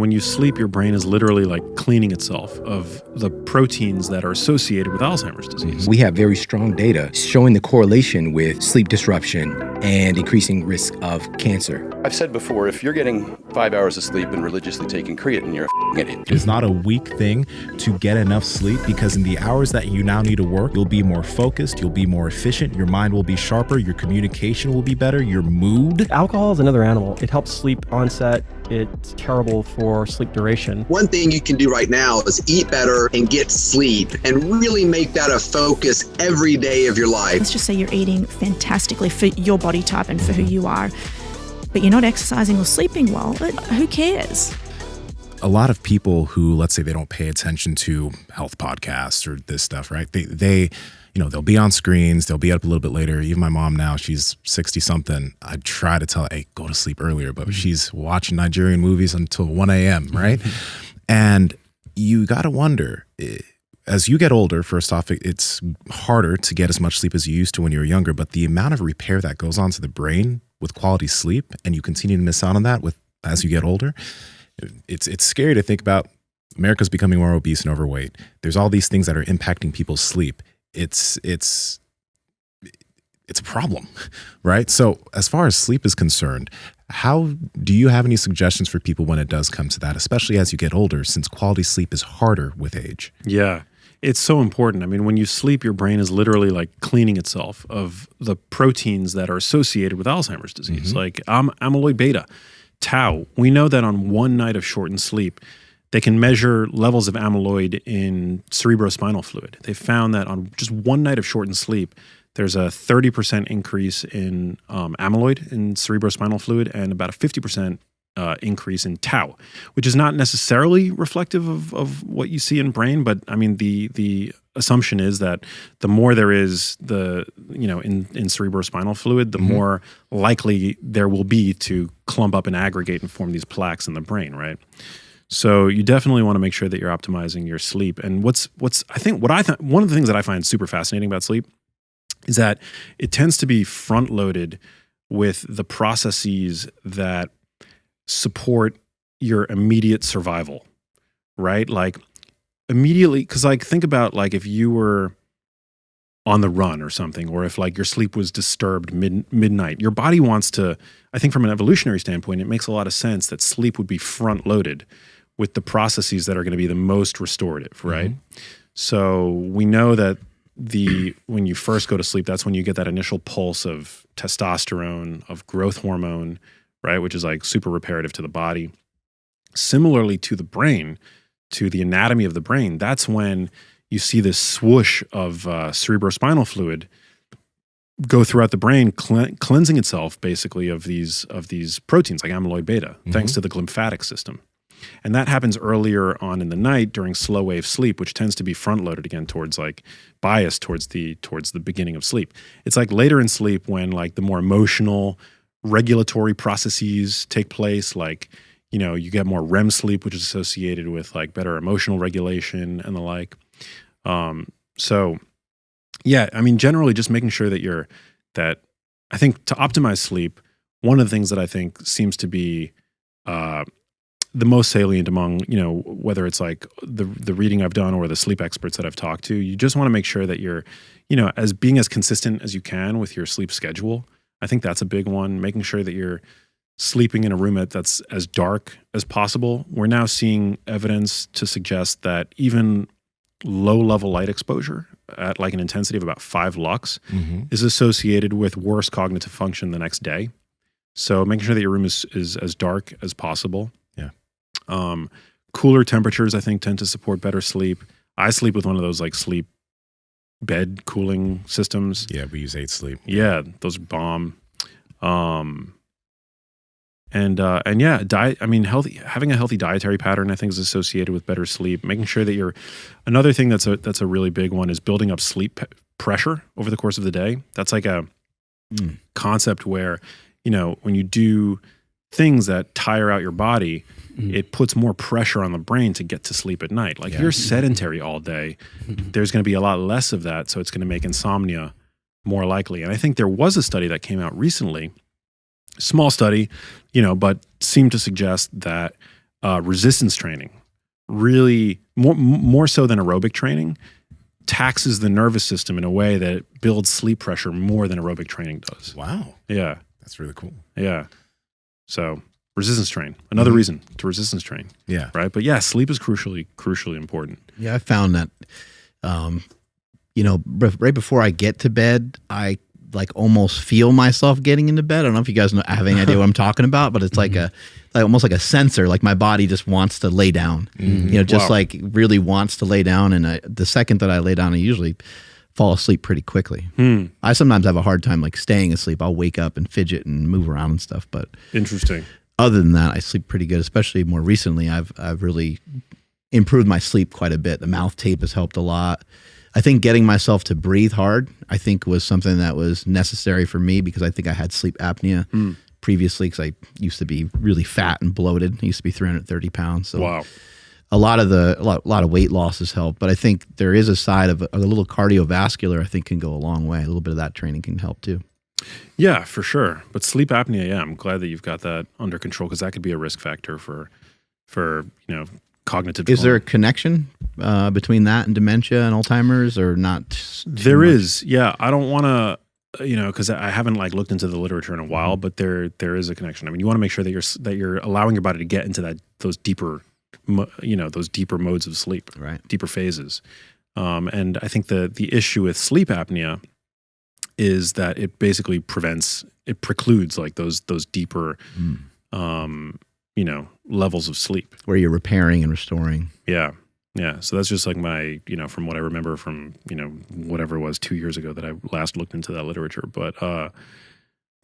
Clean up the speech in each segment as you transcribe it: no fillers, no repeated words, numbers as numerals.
When you sleep, your brain is literally like cleaning itself of the proteins that are associated with Alzheimer's disease. We have very strong data showing the correlation with sleep disruption and increasing risk of cancer. I've said before, if you're getting 5 hours of sleep and religiously taking creatine, you're a idiot. It's not a weak thing to get enough sleep, because in the hours that you now need to work, you'll be more focused, you'll be more efficient, your mind will be sharper, your communication will be better, your mood. Alcohol is another animal. It helps sleep onset. It's terrible for sleep duration. One thing you can do right now is eat better and get sleep and really make that a focus every day of your life. Let's just say you're eating fantastically for your body type and for who you are, but you're not exercising or sleeping well. Who cares? A lot of people who, let's say, they don't pay attention to health podcasts or this stuff, right? They they'll be on screens, they'll be up a little bit later. Even my mom now, she's 60 something. I try to tell her, hey, go to sleep earlier, but she's watching Nigerian movies until 1 a.m., right? And you got to wonder, as you get older, first off, it's harder to get as much sleep as you used to when you were younger, but the amount of repair that goes on to the brain with quality sleep, and you continue to miss out on that as you get older, it's scary to think about. America's becoming more obese and overweight. There's all these things that are impacting people's sleep. It's a problem, right? So as far as sleep is concerned, how do you have any suggestions for people when it does come to that, especially as you get older, since quality sleep is harder with age? Yeah, it's so important. I mean, when you sleep, your brain is literally like cleaning itself of the proteins that are associated with Alzheimer's disease, like amyloid beta, tau. We know that on one night of shortened sleep, they can measure levels of amyloid in cerebrospinal fluid. They found that on just one night of shortened sleep, there's a 30% increase in amyloid in cerebrospinal fluid and about a 50% increase in tau, which is not necessarily reflective of what you see in brain. But I mean, the assumption is that the more there is in cerebrospinal fluid, the more likely there will be to clump up and aggregate and form these plaques in the brain, right? So you definitely want to make sure that you're optimizing your sleep. And one of the things that I find super fascinating about sleep is that it tends to be front loaded with the processes that support your immediate survival, right? Like immediately, because like think about like if you were on the run or something, or if like your sleep was disturbed midnight, your body wants to, I think from an evolutionary standpoint, it makes a lot of sense that sleep would be front loaded with the processes that are going to be the most restorative, right? So we know that when you first go to sleep, that's when you get that initial pulse of testosterone, of growth hormone, right? Which is like super reparative to the body. Similarly to the brain, to the anatomy of the brain, that's when you see this swoosh of cerebrospinal fluid go throughout the brain, cleansing itself basically of these proteins like amyloid beta, thanks to the glymphatic system. And that happens earlier on in the night during slow wave sleep, which tends to be front loaded again towards like biased towards the beginning of sleep. It's like later in sleep when like the more emotional regulatory processes take place, like, you get more REM sleep, which is associated with like better emotional regulation and the like. So yeah, I mean, generally just making sure that I think to optimize sleep, one of the things that I think seems to be, the most salient among, whether it's like the reading I've done or the sleep experts that I've talked to, you just want to make sure that you're, being as consistent as you can with your sleep schedule. I think that's a big one, making sure that you're sleeping in a room that's as dark as possible. We're now seeing evidence to suggest that even low-level light exposure at like an intensity of about 5 lux is associated with worse cognitive function the next day. So making sure that your room is as dark as possible. Cooler temperatures, I think, tend to support better sleep. I sleep with one of those like sleep bed cooling systems. Yeah, we use 8 Sleep. Yeah, those are bomb. And yeah, diet. I mean, having a healthy dietary pattern, I think, is associated with better sleep. Making sure that another thing that's a really big one is building up sleep pressure over the course of the day. That's like a concept where, when you do things that tire out your body, it puts more pressure on the brain to get to sleep at night. Like you're sedentary all day, there's going to be a lot less of that. So it's going to make insomnia more likely. And I think there was a study that came out recently, small study, but seemed to suggest that resistance training, really more so than aerobic training, taxes the nervous system in a way that builds sleep pressure more than aerobic training does. Wow. Yeah. That's really cool. Yeah. So resistance train, another reason to resistance train. Yeah. Right. But yeah, sleep is crucially important. Yeah, I found that, you know, right before I get to bed, I like almost feel myself getting into bed. I don't know if you guys have any idea what I'm talking about, but it's like almost like a sensor. Like my body just wants to lay down, you know, just like really wants to lay down. And the second that I lay down, I usually fall asleep pretty quickly. I sometimes have a hard time like staying asleep. I'll wake up and fidget and move around and stuff. But Interesting. other than that, I sleep pretty good. Especially more recently, I've really improved my sleep quite a bit. The mouth tape has helped a lot. I think getting myself to breathe hard, I think, was something that was necessary for me because I think I had sleep apnea previously because I used to be really fat and bloated. I used to be 330 pounds. So Wow. a lot of weight loss has helped. But I think there is a side of a little cardiovascular, I think, can go a long way. A little bit of that training can help too. Yeah, for sure. But sleep apnea, yeah, I'm glad that you've got that under control because that could be a risk factor for you know, cognitive Is there a decline. connection between that and dementia and Alzheimer's, or not? There is, yeah. I don't want to, you know, because I haven't like looked into the literature in a while, but there is a connection. I mean, you want to make sure that you're allowing your body to get into those deeper modes of sleep, Right. deeper phases. And I think the issue with sleep apnea is that it basically precludes like those deeper, you know, levels of sleep. Where you're repairing and restoring. Yeah. Yeah. So that's just like my, you know, from what I remember from, you know, whatever it was 2 years ago that I last looked into that literature. But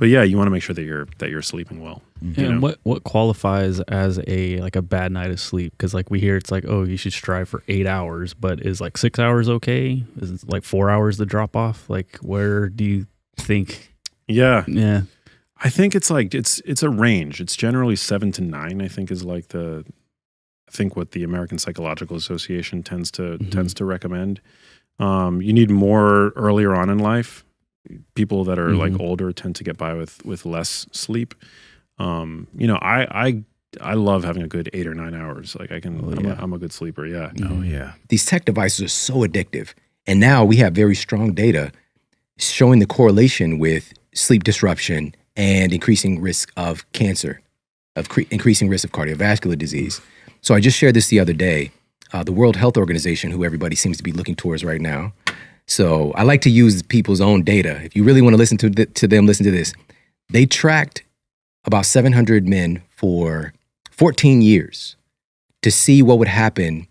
yeah, you want to make sure that you're sleeping well. You And know? what qualifies as a bad night of sleep? Because like we hear it's like, oh, you should strive for 8 hours, but is like 6 hours okay? Is it like 4 hours the drop off? Like where do you think? Yeah. Yeah. I think it's like it's a range. It's generally 7 to 9, I think, is like what the American Psychological Association tends to recommend. You need more earlier on in life. People that are like older tend to get by with less sleep. You know, I love having a good 8 or 9 hours. Like I'm a good sleeper. Yeah. Oh yeah. These tech devices are so addictive. And now we have very strong data showing the correlation with sleep disruption and increasing risk of cancer, increasing risk of cardiovascular disease. So I just shared this the other day. The World Health Organization, who everybody seems to be looking towards right now. So I like to use people's own data. If you really want to listen to them, listen to this. They tracked about 700 men for 14 years to see what would happen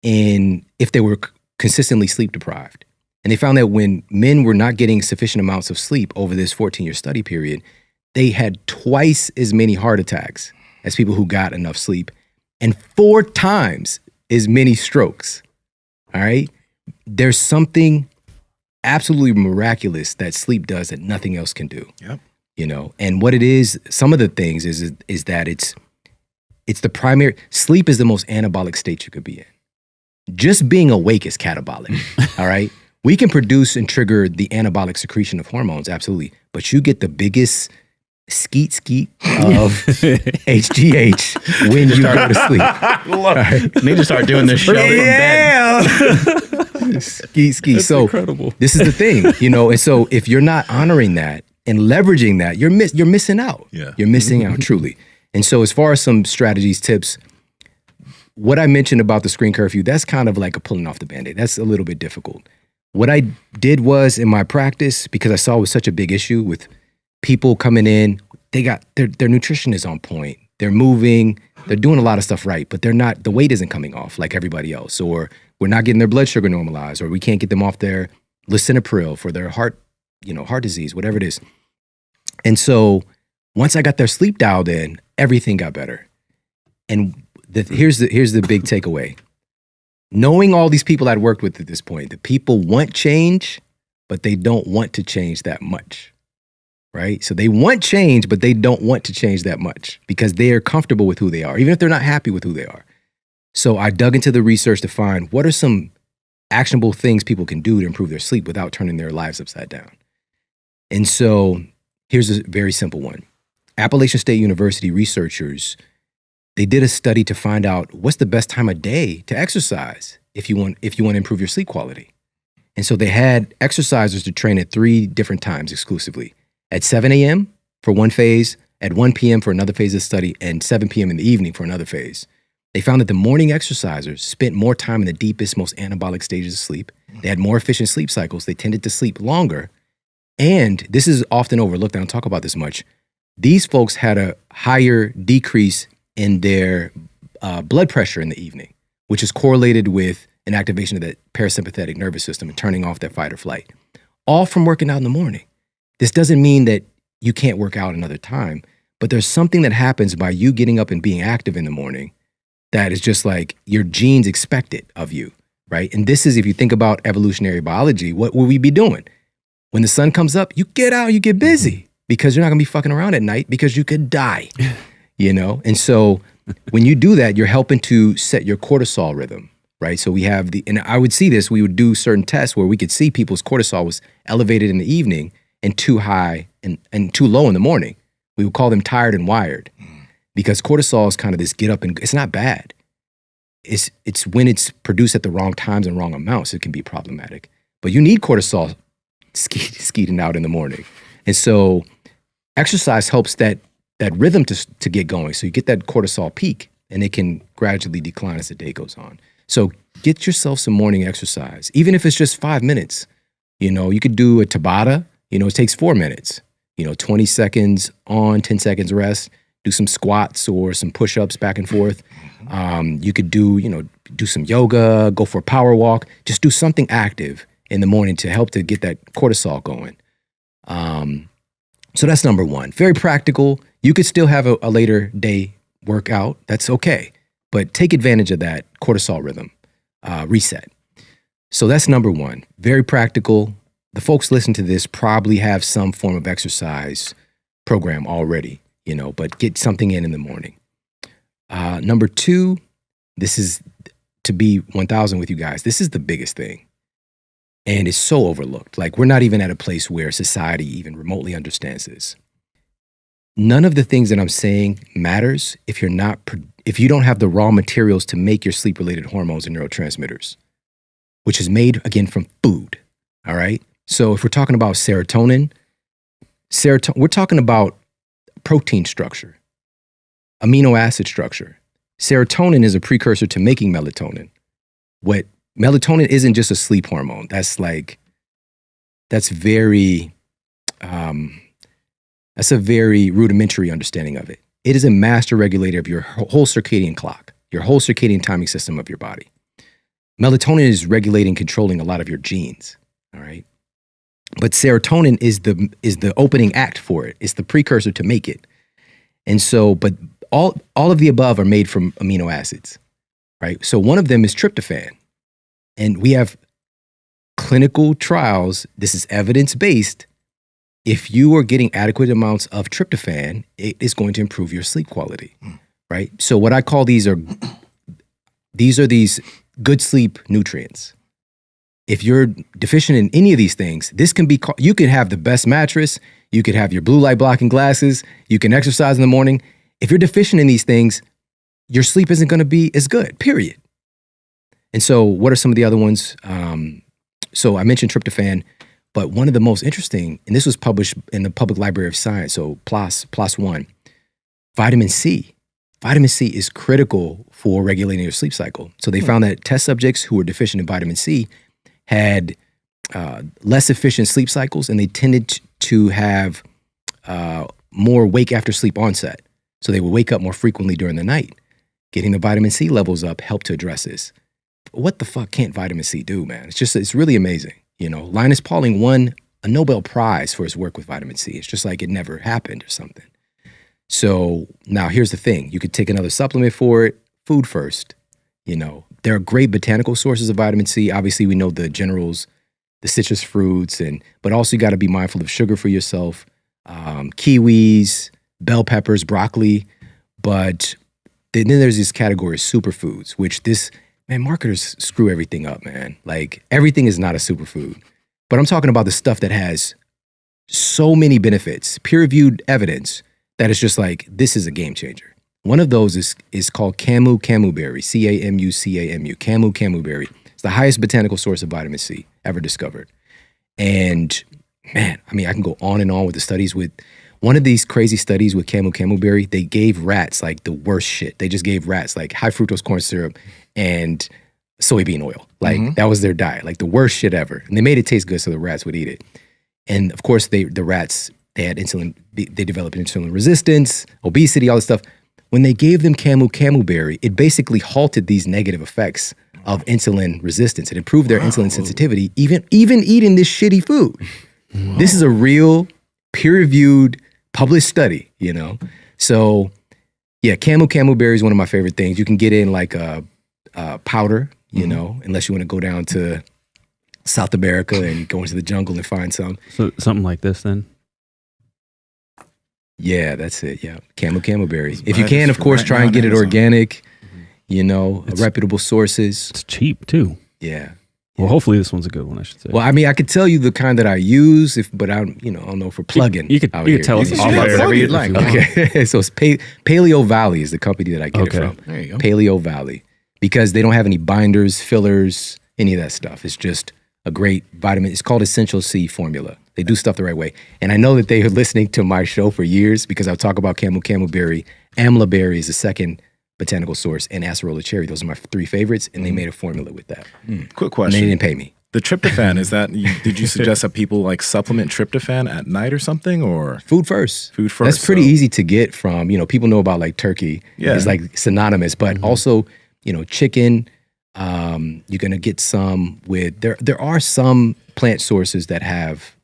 if they were consistently sleep deprived. And they found that when men were not getting sufficient amounts of sleep over this 14-year study period, they had twice as many heart attacks as people who got enough sleep and 4 times as many strokes. All right? There's something absolutely miraculous that sleep does that nothing else can do. Yep. You know, and what it is, some of the things is that it's the primary, sleep is the most anabolic state you could be in. Just being awake is catabolic. All right? We can produce and trigger the anabolic secretion of hormones, absolutely. But you get the biggest skeet of HGH when you go to sleep. I need to start doing this show from bed. Skeet. So incredible. This is the thing, you know, and so if you're not honoring that and leveraging that, you're missing out. Yeah. You're missing out, truly. And so as far as some strategies, tips, what I mentioned about the screen curfew, that's kind of like a pulling off the Band-Aid. That's a little bit difficult. What I did was in my practice, because I saw it was such a big issue with people coming in, they got their nutrition is on point. They're moving, they're doing a lot of stuff right, but the weight isn't coming off like everybody else, or we're not getting their blood sugar normalized, or we can't get them off their lisinopril for their heart disease, whatever it is. And so once I got their sleep dialed in, everything got better. And here's the big takeaway. Knowing all these people I'd worked with at this point, the people want change, but they don't want to change that much, right? So they want change, but they don't want to change that much because they're comfortable with who they are, even if they're not happy with who they are. So I dug into the research to find what are some actionable things people can do to improve their sleep without turning their lives upside down. And so here's a very simple one. Appalachian State University researchers they did a study to find out what's the best time of day to exercise if you want to improve your sleep quality. And so they had exercisers to train at 3 different times exclusively. At 7 a.m. for one phase, at 1 p.m. for another phase of study, and 7 p.m. in the evening for another phase. They found that the morning exercisers spent more time in the deepest, most anabolic stages of sleep. They had more efficient sleep cycles. They tended to sleep longer. And this is often overlooked. I don't talk about this much. These folks had a higher decrease in their blood pressure in the evening, which is correlated with an activation of the parasympathetic nervous system and turning off that fight or flight, all from working out in the morning. This doesn't mean that you can't work out another time, but there's something that happens by you getting up and being active in the morning that is just like your genes expect it of you, right? And this is, if you think about evolutionary biology, what will we be doing? When the sun comes up, you get out, you get busy, because you're not gonna be fucking around at night because you could die, you know? And so when you do that, you're helping to set your cortisol rhythm, right? So we have and I would see this, we would do certain tests where we could see people's cortisol was elevated in the evening and too high and too low in the morning. We would call them tired and wired, because cortisol is kind of this get up and it's not bad. It's when it's produced at the wrong times and wrong amounts, it can be problematic. But you need cortisol skeeting out in the morning. And so exercise helps that rhythm to get going. So you get that cortisol peak and it can gradually decline as the day goes on. So get yourself some morning exercise, even if it's just 5 minutes. You know, you could do a Tabata, you know, it takes 4 minutes, 20 seconds on, 10 seconds rest, do some squats or some push-ups back and forth. You could do some yoga, go for a power walk, just do something active in the morning to help to get that cortisol going. So that's number one. Very practical. You could still have a later day workout. That's okay. But take advantage of that cortisol rhythm reset. So that's number one. Very practical. The folks listening to this probably have some form of exercise program already, but get something in the morning. Number two, this is to be 1,000 with you guys. This is the biggest thing. And it's so overlooked. Like, we're not even at a place where society even remotely understands this. None of the things that I'm saying matters if you don't have the raw materials to make your sleep-related hormones and neurotransmitters, which is made, again, from food, all right? So if we're talking about serotonin, we're talking about protein structure, amino acid structure. Serotonin is a precursor to making melatonin. Melatonin isn't just a sleep hormone. That's a very rudimentary understanding of it. It is a master regulator of your whole circadian clock, your whole circadian timing system of your body. Melatonin is regulating, controlling a lot of your genes, all right? But serotonin is the opening act for it. It's the precursor to make it. And so, but all of the above are made from amino acids, right? So one of them is tryptophan. And we have clinical trials. This is evidence-based. If you are getting adequate amounts of tryptophan, it is going to improve your sleep quality, right? So what I call these are these good sleep nutrients. If you're deficient in any of these things, this can be, you could have the best mattress, you could have your blue light blocking glasses, you can exercise in the morning. If you're deficient in these things, your sleep isn't going to be as good, period. And so what are some of the other ones? So I mentioned tryptophan, but one of the most interesting, and this was published in the Public Library of Science, so PLOS One, vitamin C. Vitamin C is critical for regulating your sleep cycle. So they found that test subjects who were deficient in vitamin C had less efficient sleep cycles, and they tended to have more wake after sleep onset. So they would wake up more frequently during the night. Getting the vitamin C levels up helped to address this. What the fuck can't vitamin C do, man? It's really amazing. Linus Pauling won a Nobel Prize for his work with vitamin C. It's just like it never happened or something. So now here's the thing. You could take another supplement for it, food first. There are great botanical sources of vitamin C. Obviously, we know the generals, the citrus fruits, but also you got to be mindful of sugar for yourself. Kiwis, bell peppers, broccoli. But then there's this category of superfoods, which marketers screw everything up, man. Like, everything is not a superfood. But I'm talking about the stuff that has so many benefits, peer-reviewed evidence, that it's just like, this is a game changer. One of those is called camu-camuberry, C-A-M-U-C-A-M-U, camu-camuberry. It's the highest botanical source of vitamin C ever discovered. And man, I mean, I can go on and on with the studies. With one of these crazy studies with camu-camuberry, they gave rats like the worst shit. They just gave rats like high fructose corn syrup and soybean oil. Like that was their diet, like the worst shit ever. And they made it taste good so the rats would eat it. And of course, the rats, they had insulin, they developed insulin resistance, obesity, all this stuff. When they gave them camu-camuberry, it basically halted these negative effects of insulin resistance. It improved their insulin sensitivity, even eating this shitty food. This is a real peer-reviewed published study, you know? So yeah, camu-camuberry is one of my favorite things. You can get in like a powder, you know, unless you want to go down to South America and go into the jungle and find some. So something like this then? Yeah, that's it. Yeah, camu-camuberry. If you can, of course, try and get it organic. You know, reputable sources. It's cheap too. Yeah. Well, hopefully this one's a good one, I should say. Well, I mean, I could tell you the kind that I use, but I don't know for plug-in. You could tell us off air. Whatever you'd like. Okay, so it's Paleo Valley is the company that I get it from. There you go. Paleo Valley, because they don't have any binders, fillers, any of that stuff. It's just a great vitamin. It's called Essential C formula. They do stuff the right way. And I know that they are listening to my show for years because I'll talk about camu-camuberry. Amla berry is the second botanical source, and acerola cherry. Those are my three favorites, and they made a formula with that. Quick question. And they didn't pay me. The tryptophan, did you suggest that people like supplement tryptophan at night or something, or? Food first. Food first. That's pretty easy to get from, people know about like turkey. Yeah. It's like synonymous, but also, chicken. You're going to get some with, there are some plant sources that have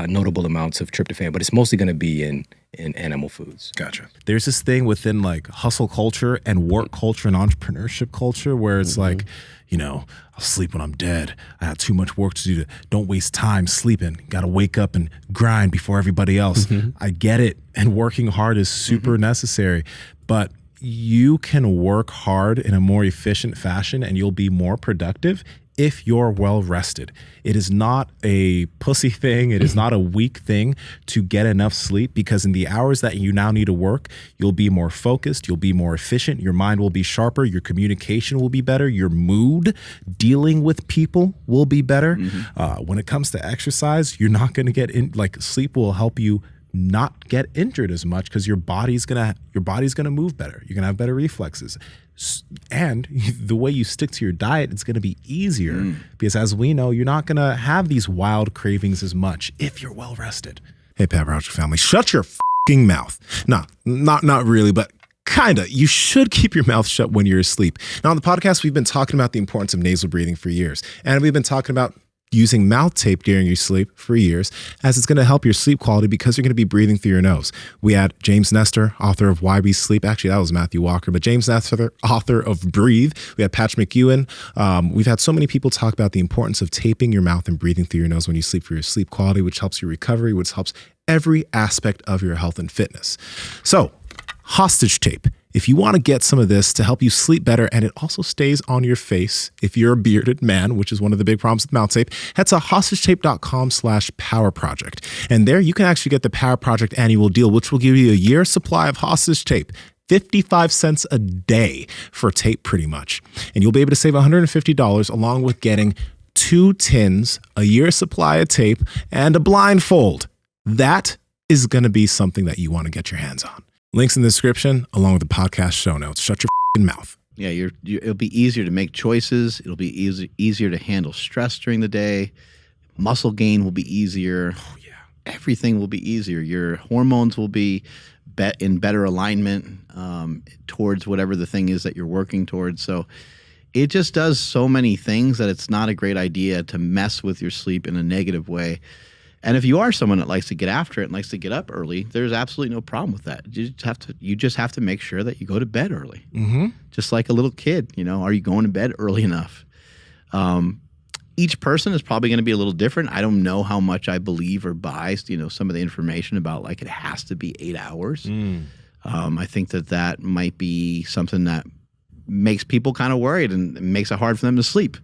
notable amounts of tryptophan, but it's mostly going to be in animal foods. Gotcha. There's this thing within like hustle culture and work culture and entrepreneurship culture where it's like, I'll sleep when I'm dead. I have too much work to do. Don't waste time sleeping. Got to wake up and grind before everybody else. I get it. And working hard is super necessary, but you can work hard in a more efficient fashion and you'll be more productive if you're well rested. It is not a pussy thing. It is not a weak thing to get enough sleep, because in the hours that you now need to work, you'll be more focused, you'll be more efficient, your mind will be sharper, your communication will be better, your mood dealing with people will be better. When it comes to exercise, you're not going to get in, like sleep will help you not get injured as much because your body's gonna move better. You're gonna have better reflexes. And the way you stick to your diet, it's going to be easier because, as we know, you're not going to have these wild cravings as much if you're well rested. Hey, Pat Roger family, shut your fucking mouth. No, not really, but kind of. You should keep your mouth shut when you're asleep. Now, on the podcast, we've been talking about the importance of nasal breathing for years, and we've been talking about using mouth tape during your sleep for years, as it's going to help your sleep quality because you're going to be breathing through your nose. We had James Nestor, author of Why We Sleep. Actually, that was Matthew Walker, but James Nestor, author of Breathe. We had Patrick McEwen. We've had so many people talk about the importance of taping your mouth and breathing through your nose when you sleep for your sleep quality, which helps your recovery, which helps every aspect of your health and fitness. So, hostage tape. If you want to get some of this to help you sleep better, and it also stays on your face if you're a bearded man, which is one of the big problems with mouth tape, head to hostagetape.com/power project. And there you can actually get the Power Project annual deal, which will give you a year's supply of hostage tape. 55 cents a day for tape, pretty much. And you'll be able to save $150 along with getting 2 tins, a year's supply of tape, and a blindfold. That is going to be something that you want to get your hands on. Links in the description, along with the podcast show notes. Shut your f***ing mouth. Yeah, it'll be easier to make choices. It'll be easier to handle stress during the day. Muscle gain will be easier. Oh, yeah. Everything will be easier. Your hormones will be in better alignment towards whatever the thing is that you're working towards. So it just does so many things that it's not a great idea to mess with your sleep in a negative way. And if you are someone that likes to get after it and likes to get up early, there's absolutely no problem with that. You just have to make sure that you go to bed early. Just like a little kid, are you going to bed early enough? Each person is probably going to be a little different. I don't know how much I believe or buy, some of the information about like it has to be 8 hours. I think that might be something that makes people kind of worried and makes it hard for them to sleep.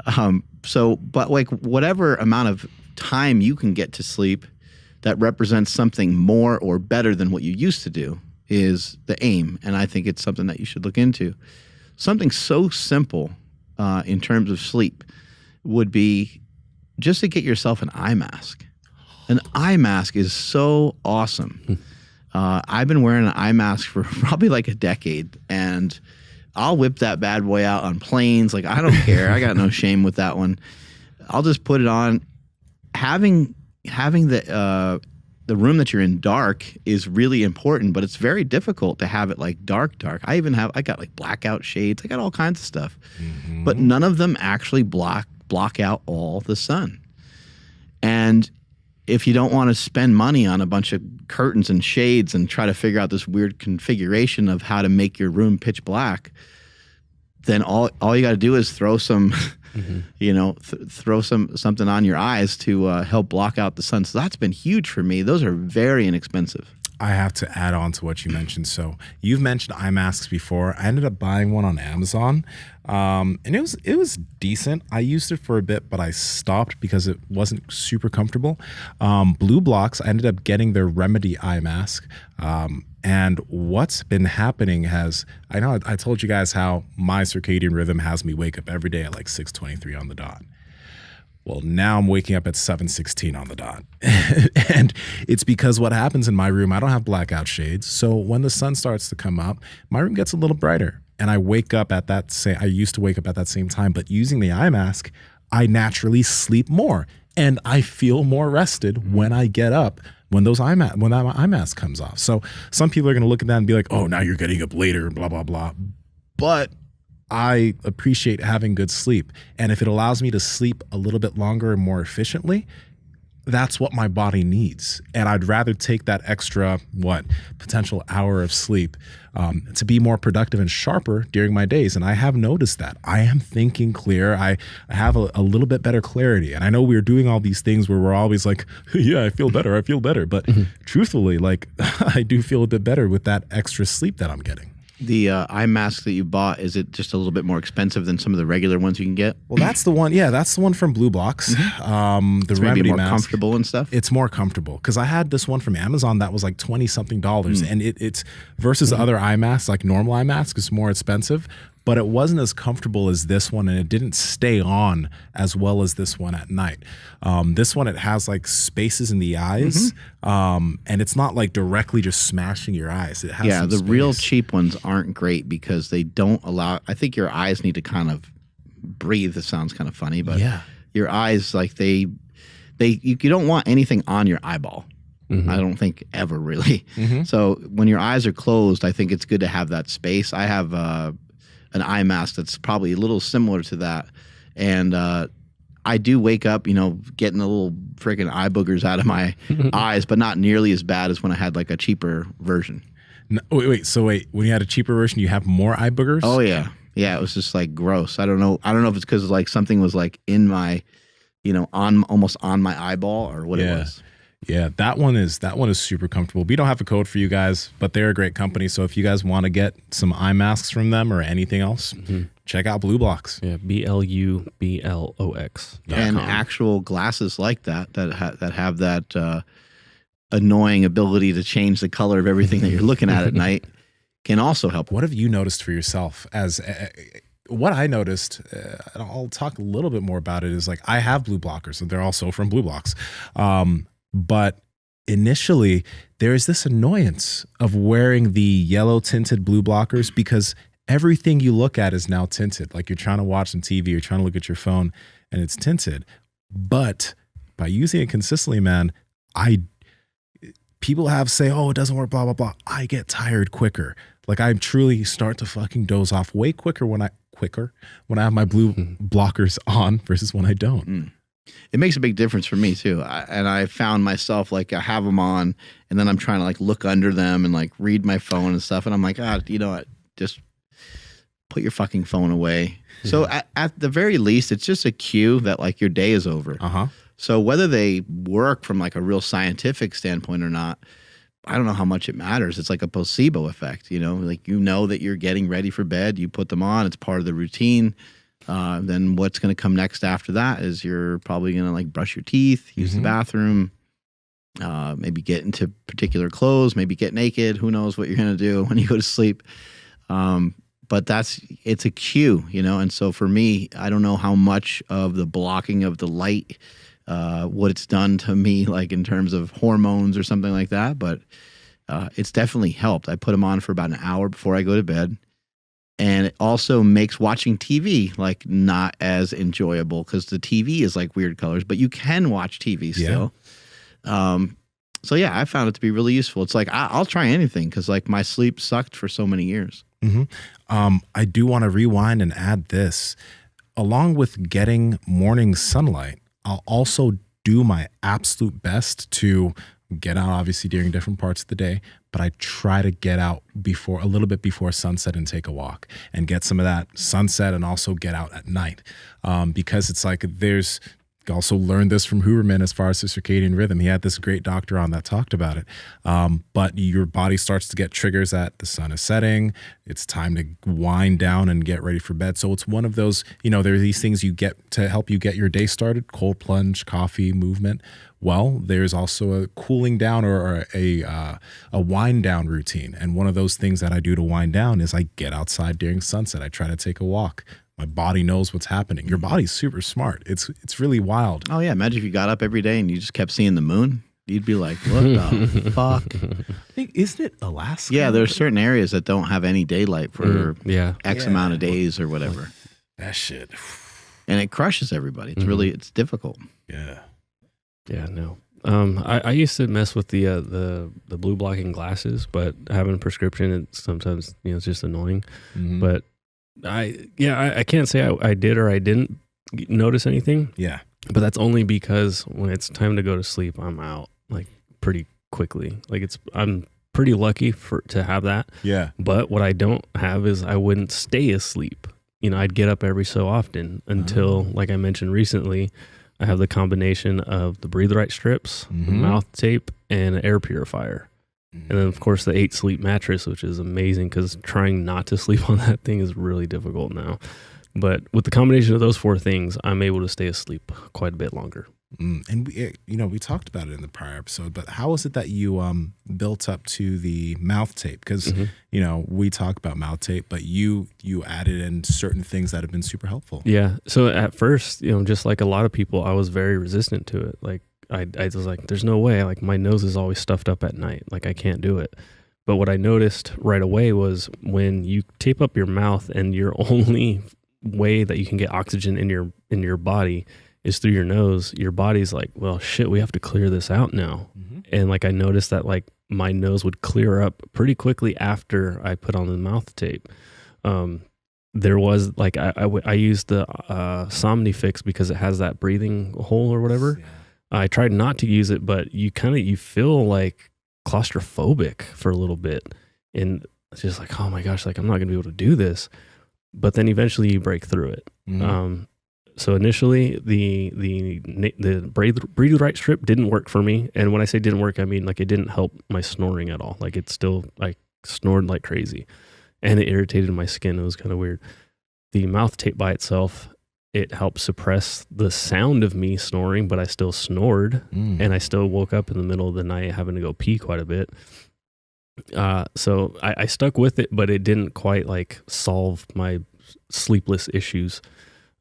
But like whatever amount of time you can get to sleep that represents something more or better than what you used to do is the aim, and I think it's something that you should look into. Something so simple in terms of sleep would be just to get yourself an eye mask. An eye mask is so awesome. I've been wearing an eye mask for probably like a decade, and I'll whip that bad boy out on planes. Like, I don't care. I got no shame with that one. I'll just put it on. Having the room that you're in dark is really important, but it's very difficult to have it like dark. I got like blackout shades. I got all kinds of stuff, but none of them actually block out all the sun. And if you don't want to spend money on a bunch of curtains and shades and try to figure out this weird configuration of how to make your room pitch black, then all you got to do is throw some, throw something on your eyes to help block out the sun. So that's been huge for me. Those are very inexpensive. I have to add on to what you mentioned. So you've mentioned eye masks before. I ended up buying one on Amazon, and it was decent. I used it for a bit, but I stopped because it wasn't super comfortable. Blue Blocks, I ended up getting their Remedy eye mask. And what's been happening I know I told you guys how my circadian rhythm has me wake up every day at like 6:23 on the dot. Well, now I'm waking up at 7:16 on the dot. And it's because what happens in my room, I don't have blackout shades. So when the sun starts to come up, my room gets a little brighter. And I wake up at I used to wake up at that same time, but using the eye mask, I naturally sleep more. And I feel more rested when I get up, when that eye mask comes off. So some people are going to look at that and be like, oh, now you're getting up later, blah, blah, blah. But I appreciate having good sleep. And if it allows me to sleep a little bit longer and more efficiently, that's what my body needs. And I'd rather take that extra, potential hour of sleep to be more productive and sharper during my days. And I have noticed that. I am thinking clear. I have a little bit better clarity. And I know we're doing all these things where we're always like, yeah, I feel better. But truthfully, like, I do feel a bit better with that extra sleep that I'm getting. The eye mask that you bought, is it just a little bit more expensive than some of the regular ones you can get? Well, that's the one. Yeah, that's the one from Blue Blocks. The it's Remedy maybe more mask, comfortable and stuff. It's more comfortable because I had this one from Amazon that was like $20-something, and it's versus other eye masks, like normal eye masks, it's more expensive. But it wasn't as comfortable as this one, and it didn't stay on as well as this one at night. This one, it has like spaces in the eyes, and it's not like directly just smashing your eyes. It has some the space. real cheap ones aren't great because they don't allow. I think your eyes need to kind of breathe. It sounds kind of funny, but your eyes, like you don't want anything on your eyeball. I don't think ever really. So when your eyes are closed, I think it's good to have that space. I have an eye mask that's probably a little similar to that. And I do wake up, getting a little freaking eye boogers out of my eyes, but not nearly as bad as when I had like a cheaper version. No, wait. So when you had a cheaper version, you have more eye boogers? Oh yeah. Yeah. It was just like gross. I don't know if it's because like something was like in my, almost on my eyeball or what it was. Yeah, that one is super comfortable. We don't have a code for you guys, but they're a great company. So if you guys want to get some eye masks from them or anything else, check out Blue Blocks. Yeah, BLUBLOX. And actual glasses like that have that annoying ability to change the color of everything that you're looking at night can also help. What have you noticed for yourself as what I noticed, and I'll talk a little bit more about it, is like I have blue blockers, and they're also from Blue Blocks. But initially, there is this annoyance of wearing the yellow tinted blue blockers because everything you look at is now tinted. Like you're trying to watch some TV, you're trying to look at your phone, and it's tinted. But by using it consistently, man, people have say, oh, it doesn't work, blah, blah, blah. I get tired quicker. Like I truly start to fucking doze off way quicker when I have my blue blockers on versus when I don't. It makes a big difference for me too. And I found myself like I have them on and then I'm trying to like look under them and like read my phone and stuff. And I'm like, you know what? Just put your fucking phone away. So at the very least, it's just a cue that like your day is over. So whether they work from like a real scientific standpoint or not, I don't know how much it matters. It's like a placebo effect, like that you're getting ready for bed. You put them on. It's part of the routine. Then what's going to come next after that is you're probably going to like brush your teeth, use the bathroom, maybe get into particular clothes, maybe get naked. Who knows what you're going to do when you go to sleep. But it's a cue, you know? And so for me, I don't know how much of the blocking of the light, what it's done to me, like in terms of hormones or something like that, but it's definitely helped. I put them on for about an hour before I go to bed. And it also makes watching TV like not as enjoyable because the TV is like weird colors, but you can watch TV still. So yeah, I found it to be really useful. It's like, I'll try anything because like my sleep sucked for so many years. I do want to rewind and add this. Along with getting morning sunlight, I'll also do my absolute best to get out obviously during different parts of the day, but I try to get out a little bit before sunset and take a walk and get some of that sunset and also get out at night. Because it's like also learned this from Huberman as far as the circadian rhythm. He had this great doctor on that talked about it. But your body starts to get triggers that the sun is setting. It's time to wind down and get ready for bed. So it's one of those, you know, there are these things you get to help you get your day started: cold plunge, coffee, movement. Well, there's also a cooling down or a wind down routine. And one of those things that I do to wind down is I get outside during sunset. I try to take a walk. My body knows what's happening. Your body's super smart. It's really wild. Oh yeah, imagine if you got up every day and you just kept seeing the moon. You'd be like, what the fuck? I think, isn't it Alaska? Yeah, there's certain areas that don't have any daylight for X Yeah. amount of days or whatever. That shit. And it crushes everybody. It's really, it's difficult. Yeah. Yeah, no. I used to mess with the blue blocking glasses, but having a prescription, it's sometimes, you know, it's just annoying. But I can't say I did or I didn't notice anything. Yeah. But that's only because when it's time to go to sleep, I'm out like pretty quickly. Like I'm pretty lucky to have that. Yeah. But what I don't have is I wouldn't stay asleep. You know, I'd get up every so often until, like I mentioned recently, I have the combination of the Breathe Right strips, mouth tape, and an air purifier. And then, of course, the 8 Sleep mattress, which is amazing because trying not to sleep on that thing is really difficult now. But with the combination of those 4 things, I'm able to stay asleep quite a bit longer. And we talked about it in the prior episode, but how is it that you built up to the mouth tape? Because you know, we talk about mouth tape, but you added in certain things that have been super helpful. Yeah. So at first, you know, just like a lot of people, I was very resistant to it. Like I was like, there's no way. Like my nose is always stuffed up at night. Like I can't do it. But what I noticed right away was when you tape up your mouth and your only way that you can get oxygen in your body is through your nose, your body's like, well, shit, we have to clear this out now. And like I noticed that like my nose would clear up pretty quickly after I put on the mouth tape. There was like I used the Somnifix because it has that breathing hole or whatever. Yeah. I tried not to use it, but you feel like claustrophobic for a little bit, and it's just like, oh my gosh, like I'm not gonna be able to do this. But then eventually you break through it. So initially, the Breathe Right strip didn't work for me, and when I say didn't work, I mean like it didn't help my snoring at all. Like it still, I snored like crazy, and it irritated my skin. It was kind of weird. The mouth tape by itself, it helped suppress the sound of me snoring, but I still snored, and I still woke up in the middle of the night having to go pee quite a bit. So I stuck with it, but it didn't quite like solve my sleepless issues.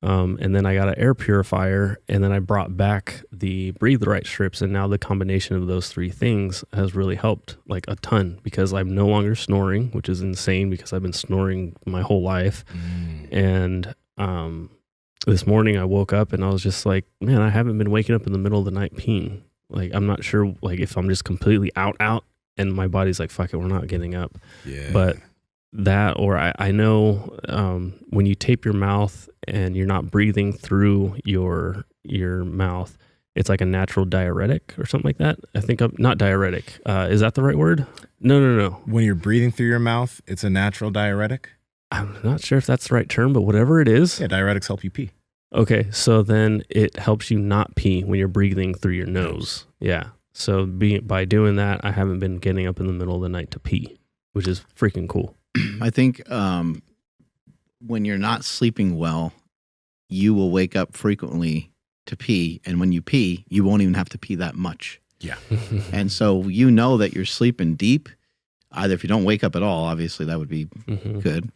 And then I got an air purifier, and then I brought back the Breathe Right strips, and now the combination of those 3 things has really helped like a ton because I'm no longer snoring, which is insane because I've been snoring my whole life. And this morning I woke up and I was just like, man, I haven't been waking up in the middle of the night peeing. Like I'm not sure like if I'm just completely out, and my body's like, fuck it, we're not getting up. Yeah. But that, or I know when you tape your mouth and you're not breathing through your mouth, it's like a natural diuretic or something like that. I think not diuretic. Is that the right word? No. When you're breathing through your mouth, it's a natural diuretic? I'm not sure if that's the right term, but whatever it is. Yeah, diuretics help you pee. Okay, so then it helps you not pee when you're breathing through your nose. Yeah. So by doing that, I haven't been getting up in the middle of the night to pee, which is freaking cool. I think when you're not sleeping well, you will wake up frequently to pee. And when you pee, you won't even have to pee that much. Yeah. And so you know that you're sleeping deep. Either if you don't wake up at all, obviously that would be good.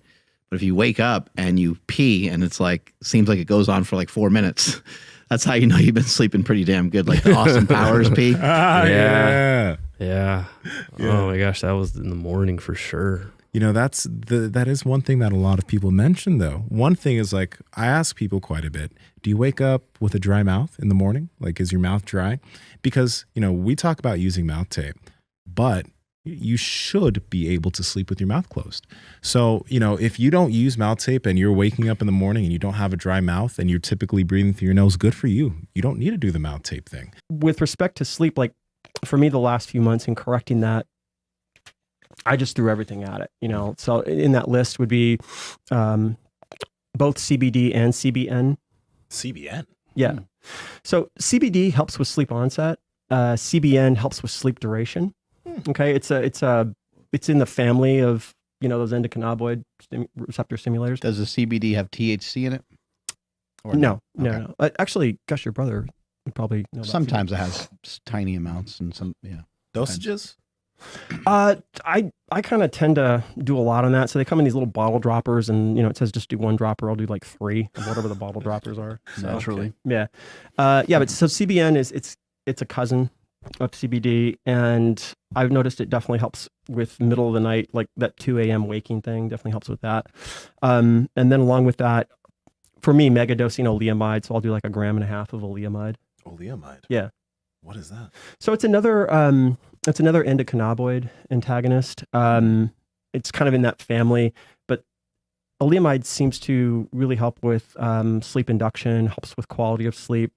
But if you wake up and you pee and it's like, seems like it goes on for like 4 minutes, that's how you know you've been sleeping pretty damn good. Like the Austin Powers pee. Yeah. Oh my gosh, that was in the morning for sure. You know, that is one thing that a lot of people mention, though. One thing is, like, I ask people quite a bit, do you wake up with a dry mouth in the morning? Like, is your mouth dry? Because, you know, we talk about using mouth tape, but you should be able to sleep with your mouth closed. So, you know, if you don't use mouth tape and you're waking up in the morning and you don't have a dry mouth and you're typically breathing through your nose, good for you. You don't need to do the mouth tape thing. With respect to sleep, like for me, the last few months in correcting that, I just threw everything at it, you know. So in that list would be both CBD and CBN. CBN? Yeah. So CBD helps with sleep onset. CBN helps with sleep duration. Okay, it's in the family of, you know, those endocannabinoid receptor stimulators. Does the CBD have THC in it? Or No. Actually, gosh, your brother would probably know. Sometimes it has tiny amounts and some, Dosages? I kind of tend to do a lot on that. So they come in these little bottle droppers, and you know, it says just do one dropper. I'll do like 3 of whatever the bottle droppers are. So, Naturally. yeah. But so CBN is it's a cousin of CBD, and I've noticed it definitely helps with middle of the night, like that 2 a.m. waking thing definitely helps with that. And then along with that, for me, megadosing oleamide. So I'll do like 1.5 grams of oleamide. Oleamide? Yeah. What is that? So it's another endocannabinoid antagonist. It's kind of in that family, but oleamide seems to really help with sleep induction, helps with quality of sleep.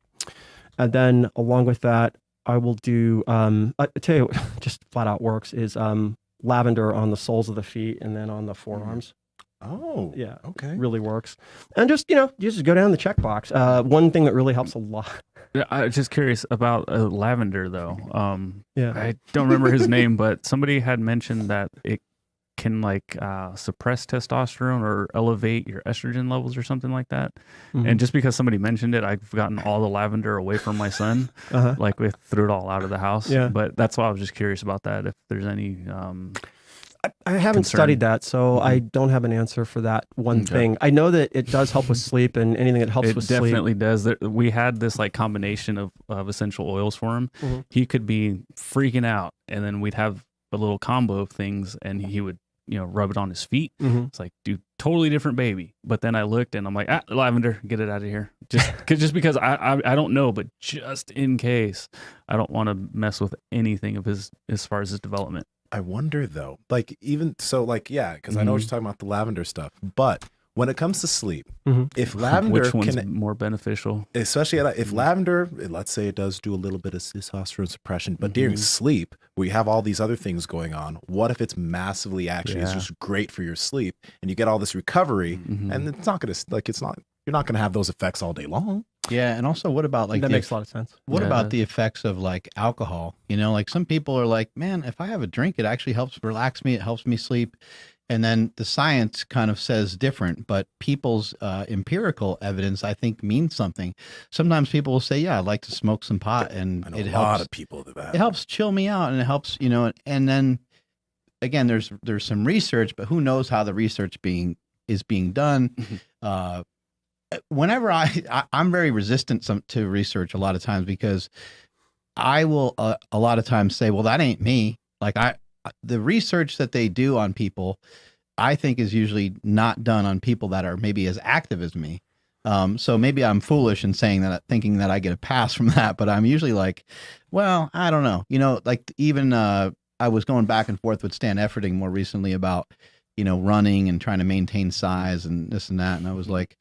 And then along with that, I will do, I tell you, what just flat out works is lavender on the soles of the feet and then on the forearms. Oh, yeah. Okay. Really works. And just, you know, you just go down the checkbox. One thing that really helps a lot. I'm just curious about lavender, though. Yeah. I don't remember his name, but somebody had mentioned that it can like suppress testosterone or elevate your estrogen levels or something like that. And just because somebody mentioned it, I've gotten all the lavender away from my son. Like we threw it all out of the house. Yeah. But that's why I was just curious about that. If there's any I haven't concern. studied that, so I don't have an answer for that one thing. I know that it does help with sleep, and anything that helps with sleep. It definitely does. We had this like combination of essential oils for him. He could be freaking out, and then we'd have a little combo of things, and he would, you know, rub it on his feet. It's like, dude, totally different baby. But then I looked, and I'm like, lavender, get it out of here. Just because I don't know, but just in case, I don't want to mess with anything of his as far as his development. I wonder though, like even so, like, yeah, because I know what you're talking about, the lavender stuff, but when it comes to sleep, if lavender which one's more beneficial, especially if lavender, let's say it does do a little bit of testosterone suppression, but during sleep, where you have all these other things going on, what if it's massively actually it's just great for your sleep and you get all this recovery and it's not going to like, it's not, you're not going to have those effects all day long. Yeah, and also what about like that makes a lot of sense. What about the effects of like alcohol? You know, like some people are like, man, if I have a drink, it actually helps relax me. It helps me sleep. And then the science kind of says different, but people's empirical evidence, I think, means something. Sometimes people will say, yeah, I'd like to smoke some pot, and it helps. A lot of people do that. It helps chill me out, and it helps, you know, and then again, there's some research, but who knows how the research is being done. Whenever I'm very resistant to research a lot of times, because I will a lot of times say, well, that ain't me. Like the research that they do on people, I think is usually not done on people that are maybe as active as me. So maybe I'm foolish in saying that, thinking that I get a pass from that, but I'm usually like, well, I don't know. You know, like even I was going back and forth with Stan Efferding more recently about, you know, running and trying to maintain size and this and that. And I was like,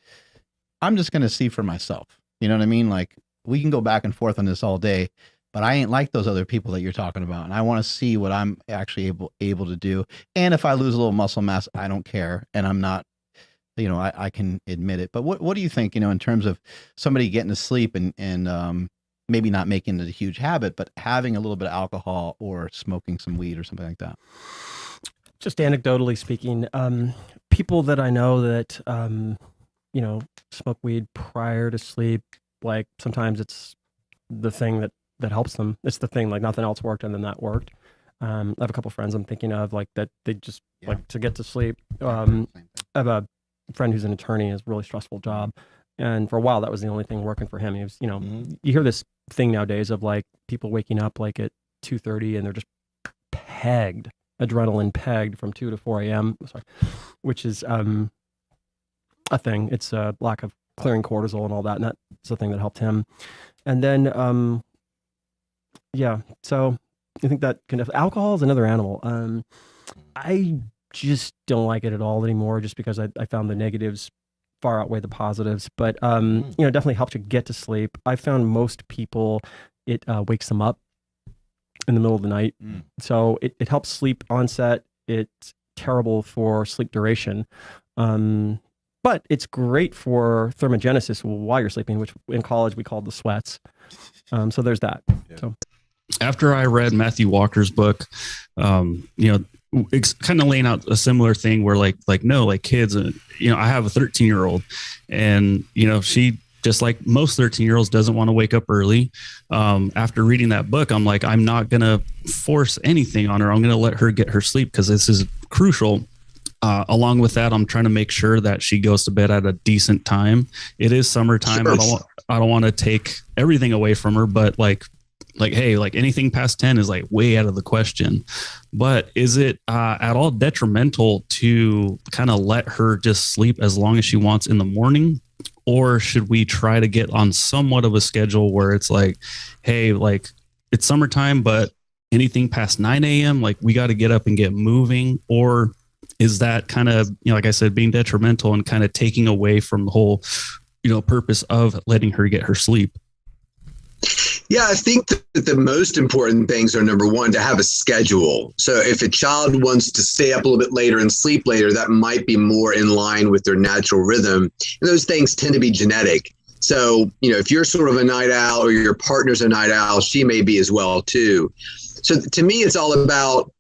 I'm just going to see for myself. You know what I mean? Like we can go back and forth on this all day, but I ain't like those other people that you're talking about. And I want to see what I'm actually able to do. And if I lose a little muscle mass, I don't care. And I'm not, you know, I can admit it. But what do you think, you know, in terms of somebody getting to sleep and maybe not making it a huge habit, but having a little bit of alcohol or smoking some weed or something like that? Just anecdotally speaking, people that I know that, you know, smoke weed prior to sleep, like sometimes it's the thing that that helps them. It's the thing, like nothing else worked, and then that worked. I have a couple friends I'm thinking of like that. They just like to get to sleep. I have a friend who's an attorney, has a really stressful job. And for a while, that was the only thing working for him. He was, you hear this thing nowadays of like people waking up like at 2:30 and they're just pegged, adrenaline pegged from 2 to 4 a.m. Sorry, which is a thing. It's a lack of clearing cortisol and all that. And that's the thing that helped him. And then, so I think that alcohol is another animal. I just don't like it at all anymore just because I found the negatives far outweigh the positives, but definitely helps you get to sleep. I found most people, it wakes them up in the middle of the night. So it helps sleep onset. It's terrible for sleep duration. But it's great for thermogenesis while you're sleeping, which in college we called the sweats. So there's that. Yeah. So after I read Matthew Walker's book, it's kind of laying out a similar thing where like kids, I have a 13-year-old and, she just like most 13-year-olds doesn't want to wake up early. After reading that book, I'm like, I'm not going to force anything on her. I'm going to let her get her sleep because this is crucial. Along with that, I'm trying to make sure that she goes to bed at a decent time. It is summertime. Sure. I don't want to take everything away from her, but hey, anything past 10 is like way out of the question. But is it at all detrimental to kind of let her just sleep as long as she wants in the morning? Or should we try to get on somewhat of a schedule where it's like, hey, it's summertime, but anything past 9 a.m., we got to get up and get moving? Or is that kind of, like I said, being detrimental and kind of taking away from the whole, purpose of letting her get her sleep? Yeah, I think that the most important things are, number one, to have a schedule. So if a child wants to stay up a little bit later and sleep later, that might be more in line with their natural rhythm. And those things tend to be genetic. So, if you're sort of a night owl or your partner's a night owl, she may be as well too. So to me, it's all about,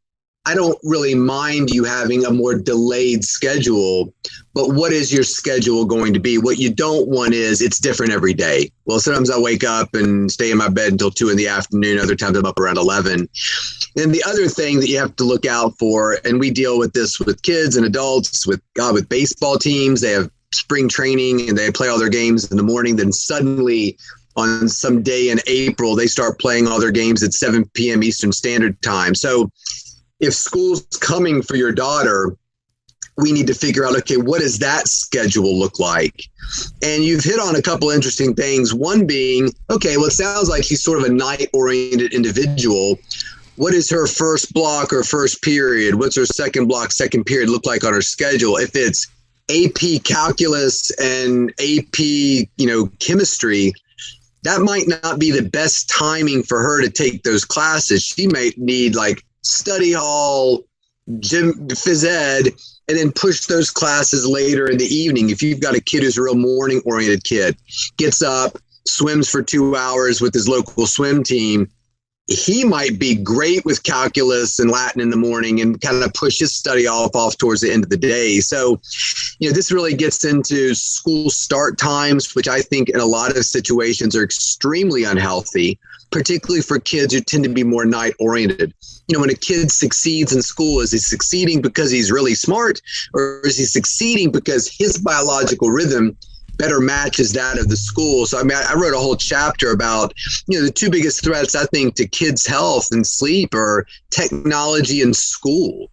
I don't really mind you having a more delayed schedule, but what is your schedule going to be? What you don't want is it's different every day. Well, sometimes I wake up and stay in my bed until 2 p.m. Other times I'm up around 11. And the other thing that you have to look out for, and we deal with this with kids and adults, with baseball teams, they have spring training and they play all their games in the morning. Then suddenly on some day in April, they start playing all their games at 7 p.m. Eastern Standard Time. So if school's coming for your daughter, we need to figure out, okay, what does that schedule look like? And you've hit on a couple interesting things. One being, okay, well, it sounds like she's sort of a night-oriented individual. What does her first block or first period? What's her second block, second period look like on her schedule? If it's AP calculus and AP, chemistry, that might not be the best timing for her to take those classes. She might need study hall, gym, phys ed, and then push those classes later in the evening. If you've got a kid who's a real morning-oriented kid, gets up, swims for 2 hours with his local swim team, he might be great with calculus and Latin in the morning and kind of push his study off towards the end of the day. So, this really gets into school start times, which I think in a lot of situations are extremely unhealthy, particularly for kids who tend to be more night-oriented. When a kid succeeds in school, is he succeeding because he's really smart, or is he succeeding because his biological rhythm better matches that of the school? So, I wrote a whole chapter about, the two biggest threats, I think, to kids' health and sleep are technology and school.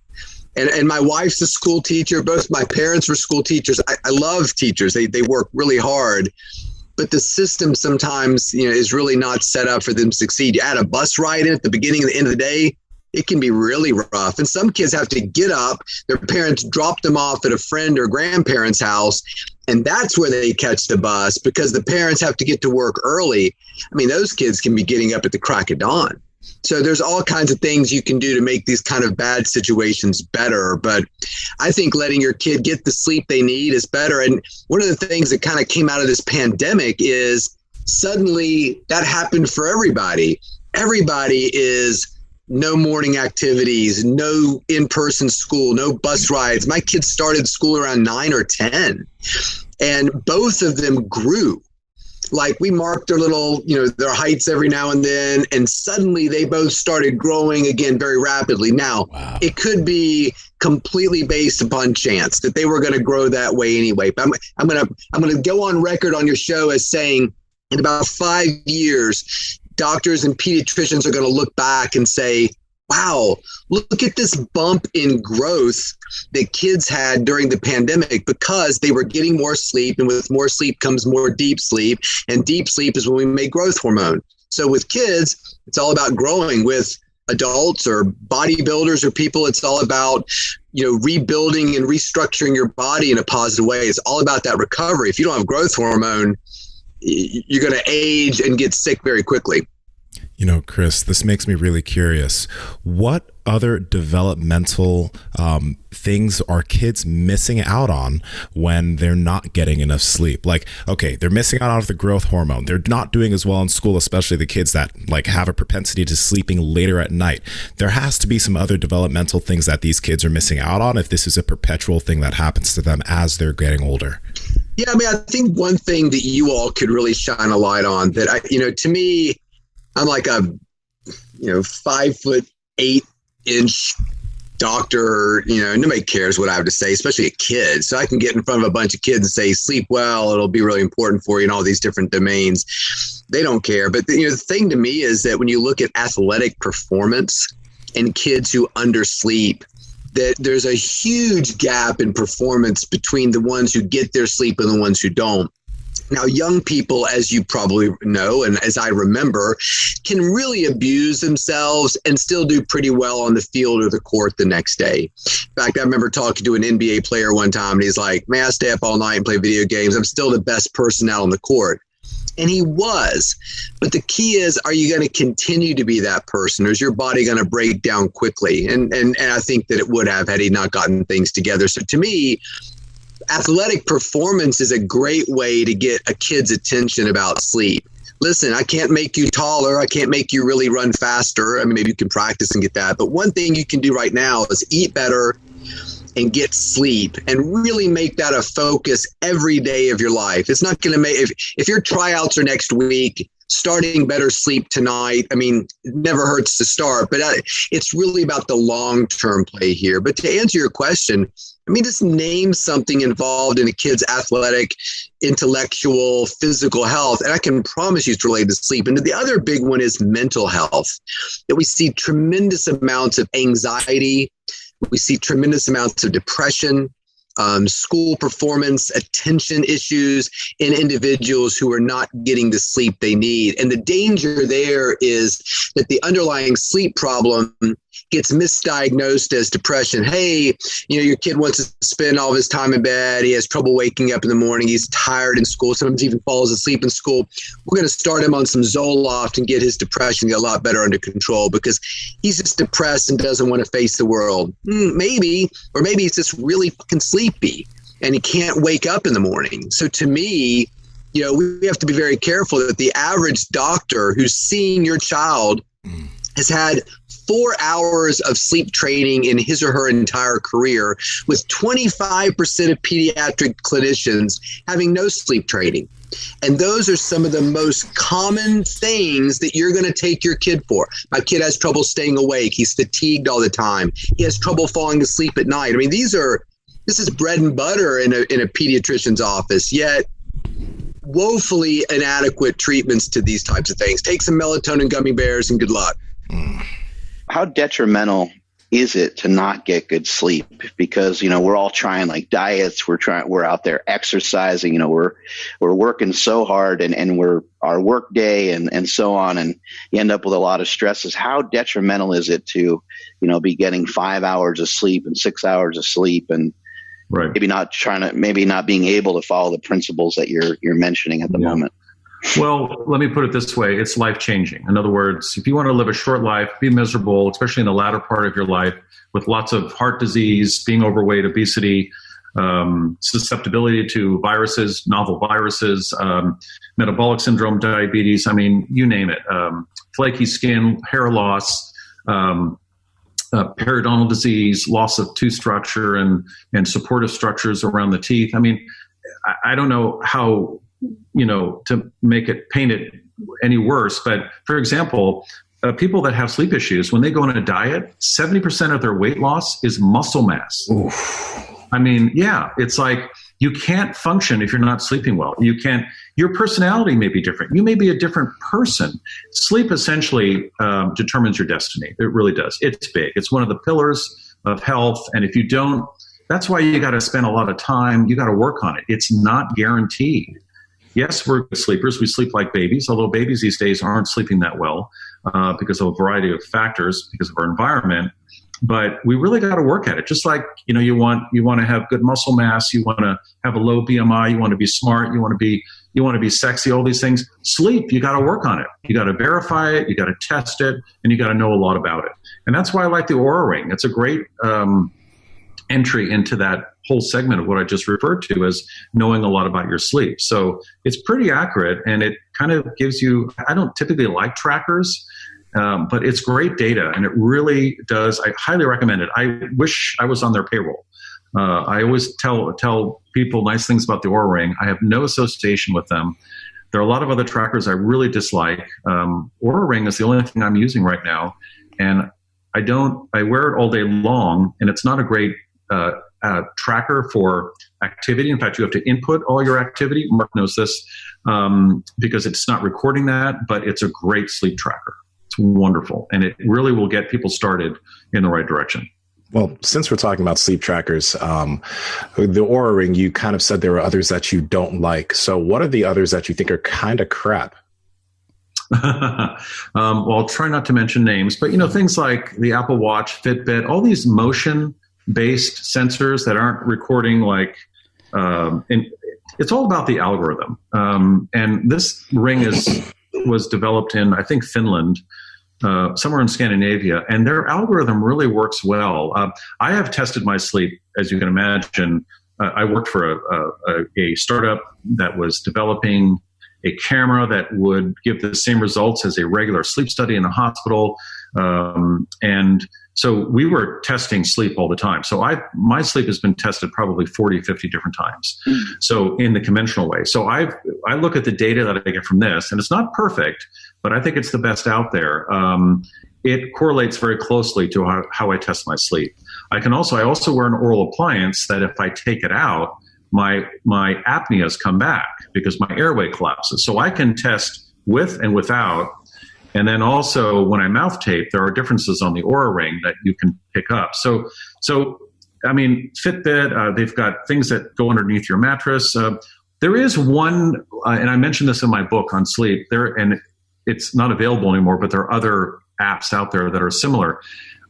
And my wife's a school teacher. Both my parents were school teachers. I love teachers. They work really hard. But the system sometimes, is really not set up for them to succeed. You add a bus ride in at the beginning and the end of the day, it can be really rough. And some kids have to get up, their parents drop them off at a friend or grandparent's house, and that's where they catch the bus because the parents have to get to work early. Those kids can be getting up at the crack of dawn. So there's all kinds of things you can do to make these kind of bad situations better. But I think letting your kid get the sleep they need is better. And one of the things that kind of came out of this pandemic is suddenly that happened for everybody. Everybody is no morning activities, no in-person school, no bus rides. My kids started school around 9 or 10, and both of them grew. like we marked their little, their heights every now and then, and suddenly they both started growing again very rapidly. Now, It could be completely based upon chance that they were going to grow that way anyway. But I'm going to go on record on your show as saying in about 5 years, doctors and pediatricians are going to look back and say, wow, look at this bump in growth that kids had during the pandemic because they were getting more sleep, and with more sleep comes more deep sleep, and deep sleep is when we make growth hormone. So with kids, it's all about growing. With adults or bodybuilders or people, it's all about, rebuilding and restructuring your body in a positive way. It's all about that recovery. If you don't have growth hormone, you're going to age and get sick very quickly. Chris, this makes me really curious. What other developmental things are kids missing out on when they're not getting enough sleep? Like, okay, they're missing out on the growth hormone. They're not doing as well in school, especially the kids that have a propensity to sleeping later at night. There has to be some other developmental things that these kids are missing out on if this is a perpetual thing that happens to them as they're getting older. Yeah, I think one thing that you all could really shine a light on that, to me, I'm like a, 5'8" doctor, nobody cares what I have to say, especially a kid. So I can get in front of a bunch of kids and say, sleep well, it'll be really important for you in all these different domains. They don't care. But the thing to me is that when you look at athletic performance and kids who undersleep, that there's a huge gap in performance between the ones who get their sleep and the ones who don't. Now, young people, as you probably know, and as I remember, can really abuse themselves and still do pretty well on the field or the court the next day. In fact, I remember talking to an NBA player one time, and he's like, man, I stay up all night and play video games. I'm still the best person out on the court. And he was. But the key is, are you going to continue to be that person, or is your body going to break down quickly? And I think that it would have had he not gotten things together. So to me, athletic performance is a great way to get a kid's attention about sleep. Listen, I can't make you taller. I can't make you really run faster. I mean, maybe you can practice and get that. But one thing you can do right now is eat better and get sleep, and really make that a focus every day of your life. It's not going to make, if your tryouts are next week, starting better sleep tonight. I mean, it never hurts to start, but it's really about the long-term play here. But to answer your question, just name something involved in a kid's athletic, intellectual, physical health, and I can promise you it's related to sleep. And the other big one is mental health, that we see tremendous amounts of anxiety. We see tremendous amounts of depression, school performance, attention issues in individuals who are not getting the sleep they need. And the danger there is that the underlying sleep problem gets misdiagnosed as depression. Hey, your kid wants to spend all of his time in bed. He has trouble waking up in the morning. He's tired in school. Sometimes even falls asleep in school. We're going to start him on some Zoloft and get his depression a lot better under control because he's just depressed and doesn't want to face the world. Maybe, or maybe he's just really fucking sleepy and he can't wake up in the morning. So to me, we have to be very careful that the average doctor who's seeing your child has had 4 hours of sleep training in his or her entire career, with 25% of pediatric clinicians having no sleep training. And those are some of the most common things that you're going to take your kid for. My kid has trouble staying awake. He's fatigued all the time. He has trouble falling asleep at night. I mean, this is bread and butter in a pediatrician's office, yet woefully inadequate treatments to these types of things. Take some melatonin gummy bears and good luck. How detrimental is it to not get good sleep? Because, we're all trying diets. We're out there exercising, we're working so hard and we're our work day and so on. And you end up with a lot of stresses. How detrimental is it to, be getting 5 hours of sleep and 6 hours of sleep and maybe not being able to follow the principles that you're mentioning at the moment? Well, let me put it this way. It's life-changing. In other words, if you want to live a short life, be miserable, especially in the latter part of your life, with lots of heart disease, being overweight, obesity, susceptibility to viruses, novel viruses, metabolic syndrome, diabetes, you name it, flaky skin, hair loss, periodontal disease, loss of tooth structure and supportive structures around the teeth. I don't know how to paint it any worse, but for example, people that have sleep issues, when they go on a diet, 70% of their weight loss is muscle mass. Oof. I mean, yeah, it's like you can't function if you're not sleeping well. You can't, your personality may be different. You may be a different person. Sleep essentially determines your destiny. It really does. It's big. It's one of the pillars of health. And if you don't, that's why you got to spend a lot of time. You got to work on it. It's not guaranteed. Yes, we're good sleepers. We sleep like babies, although babies these days aren't sleeping that well because of a variety of factors, because of our environment. But we really got to work at it. Just like, you want to have good muscle mass, you want to have a low BMI, you want to be smart, you want to be sexy, all these things. Sleep, you got to work on it. You got to verify it, you got to test it, and you got to know a lot about it. And that's why I like the Oura Ring. It's a great entry into that whole segment of what I just referred to as knowing a lot about your sleep. So it's pretty accurate, and it kind of gives you, I don't typically like trackers, but it's great data, and it really does. I highly recommend it. I wish I was on their payroll. I always tell people nice things about the Oura Ring. I have no association with them. There are a lot of other trackers I really dislike. Oura Ring is the only thing I'm using right now, and I wear it all day long, and it's not a great tracker for activity. In fact, you have to input all your activity. Mark knows this because it's not recording that, but it's a great sleep tracker. It's wonderful, and it really will get people started in the right direction. Well, since we're talking about sleep trackers, the Oura Ring, you kind of said there were others that you don't like. So what are the others that you think are kind of crap? Well, I'll try not to mention names, but things like the Apple Watch, Fitbit, all these motion-based sensors that aren't recording and it's all about the algorithm. And this ring was developed in, I think, Finland, somewhere in Scandinavia, and their algorithm really works well. I have tested my sleep, as you can imagine. I worked for a startup that was developing a camera that would give the same results as a regular sleep study in a hospital. And so we were testing sleep all the time. So my sleep has been tested probably 40, 50 different times. So in the conventional way. So I look at the data that I get from this, and it's not perfect, but I think it's the best out there. It correlates very closely to how I test my sleep. I also wear an oral appliance that if I take it out, my apneas come back because my airway collapses. So I can test with and without. And then also when I mouth tape, there are differences on the Oura Ring that you can pick up. So I mean, Fitbit, they've got things that go underneath your mattress. There is one, and I mentioned this in my book on sleep, and it's not available anymore, but there are other apps out there that are similar.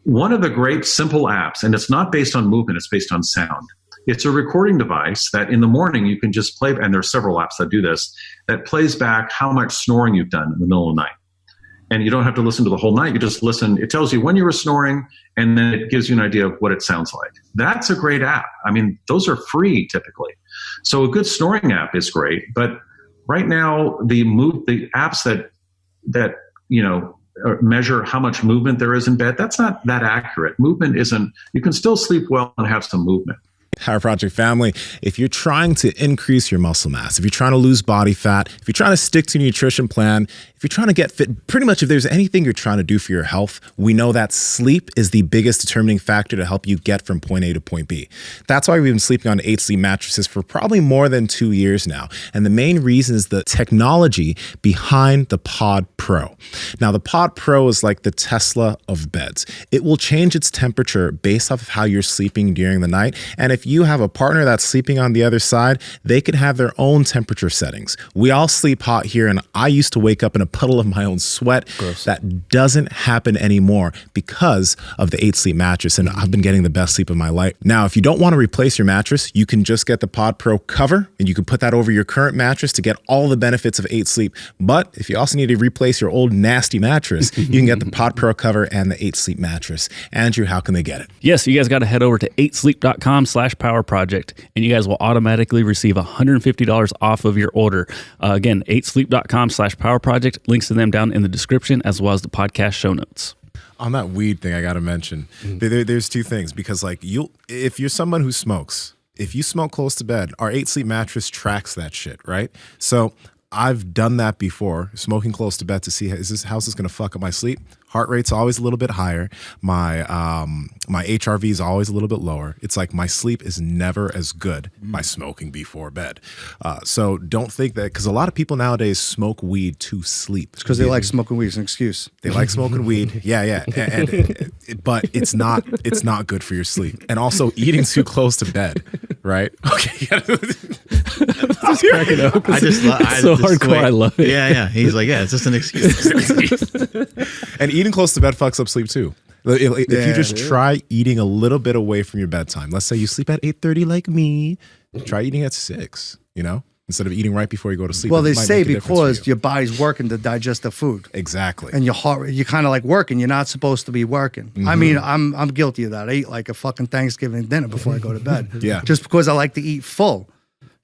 One of the great simple apps, and it's not based on movement, it's based on sound. It's a recording device that in the morning you can just play, and there are several apps that do this, that plays back how much snoring you've done in the middle of the night. And you don't have to listen to the whole night. You just listen. It tells you when you were snoring, and then it gives you an idea of what it sounds like. That's a great app. I mean, those are free typically. So a good snoring app is great. But right now, the apps that measure how much movement there is in bed, that's not that accurate. Movement isn't. You can still sleep well and have some movement. Power Project family, if you're trying to increase your muscle mass, if you're trying to lose body fat, if you're trying to stick to your nutrition plan, if you're trying to get fit, pretty much if there's anything you're trying to do for your health, we know that sleep is the biggest determining factor to help you get from point A to point B. That's why we've been sleeping on 8 Sleep mattresses for probably more than 2 years now. And the main reason is the technology behind the Pod Pro. Now, the Pod Pro is like the Tesla of beds. It will change its temperature based off of how you're sleeping during the night. And if you have a partner that's sleeping on the other side, they could have their own temperature settings. We all sleep hot here, and I used to wake up in a puddle of my own sweat. Gross. That doesn't happen anymore because of the 8 Sleep mattress, and I've been getting the best sleep of my life. Now, if you don't want to replace your mattress, you can just get the Pod Pro cover, and you can put that over your current mattress to get all the benefits of 8 Sleep. But if you also need to replace your old nasty mattress, you can get the Pod Pro cover and the 8 Sleep mattress. Andrew, how can they get it? Yes, you guys got to head over to 8sleep.com/powerproject, and you guys will automatically receive $150 off of your order. Again, 8sleep.com/powerproject. Links to them down in the description as well as the podcast show notes. On that weed thing, I got to mention, there's two things, because if you're someone who smokes, if you smoke close to bed, our 8 Sleep mattress tracks that shit, right? So I've done that before, smoking close to bed to see how's this going to fuck up my sleep. Heart rate's always a little bit higher. My my HRV is always a little bit lower. It's like my sleep is never as good by smoking before bed. So don't think that, because a lot of people nowadays smoke weed to sleep. It's because they like smoking weed. It's an excuse. They like smoking weed. Yeah. But it's not good for your sleep. And also eating too close to bed, right? Okay. Just cracking up. It's so hardcore. I love it. Yeah. He's like, yeah, it's just an excuse. And eating close to bed fucks up sleep too. If you just try eating a little bit away from your bedtime, let's say you sleep at 8:30 like me, try eating at 6, instead of eating right before you go to sleep. Well, they say because your body's working to digest the food. Exactly. And your heart, you're kind of like working. You're not supposed to be working. I mean, I'm guilty of that. I eat like a fucking Thanksgiving dinner before I go to bed. Yeah. Just because I like to eat full.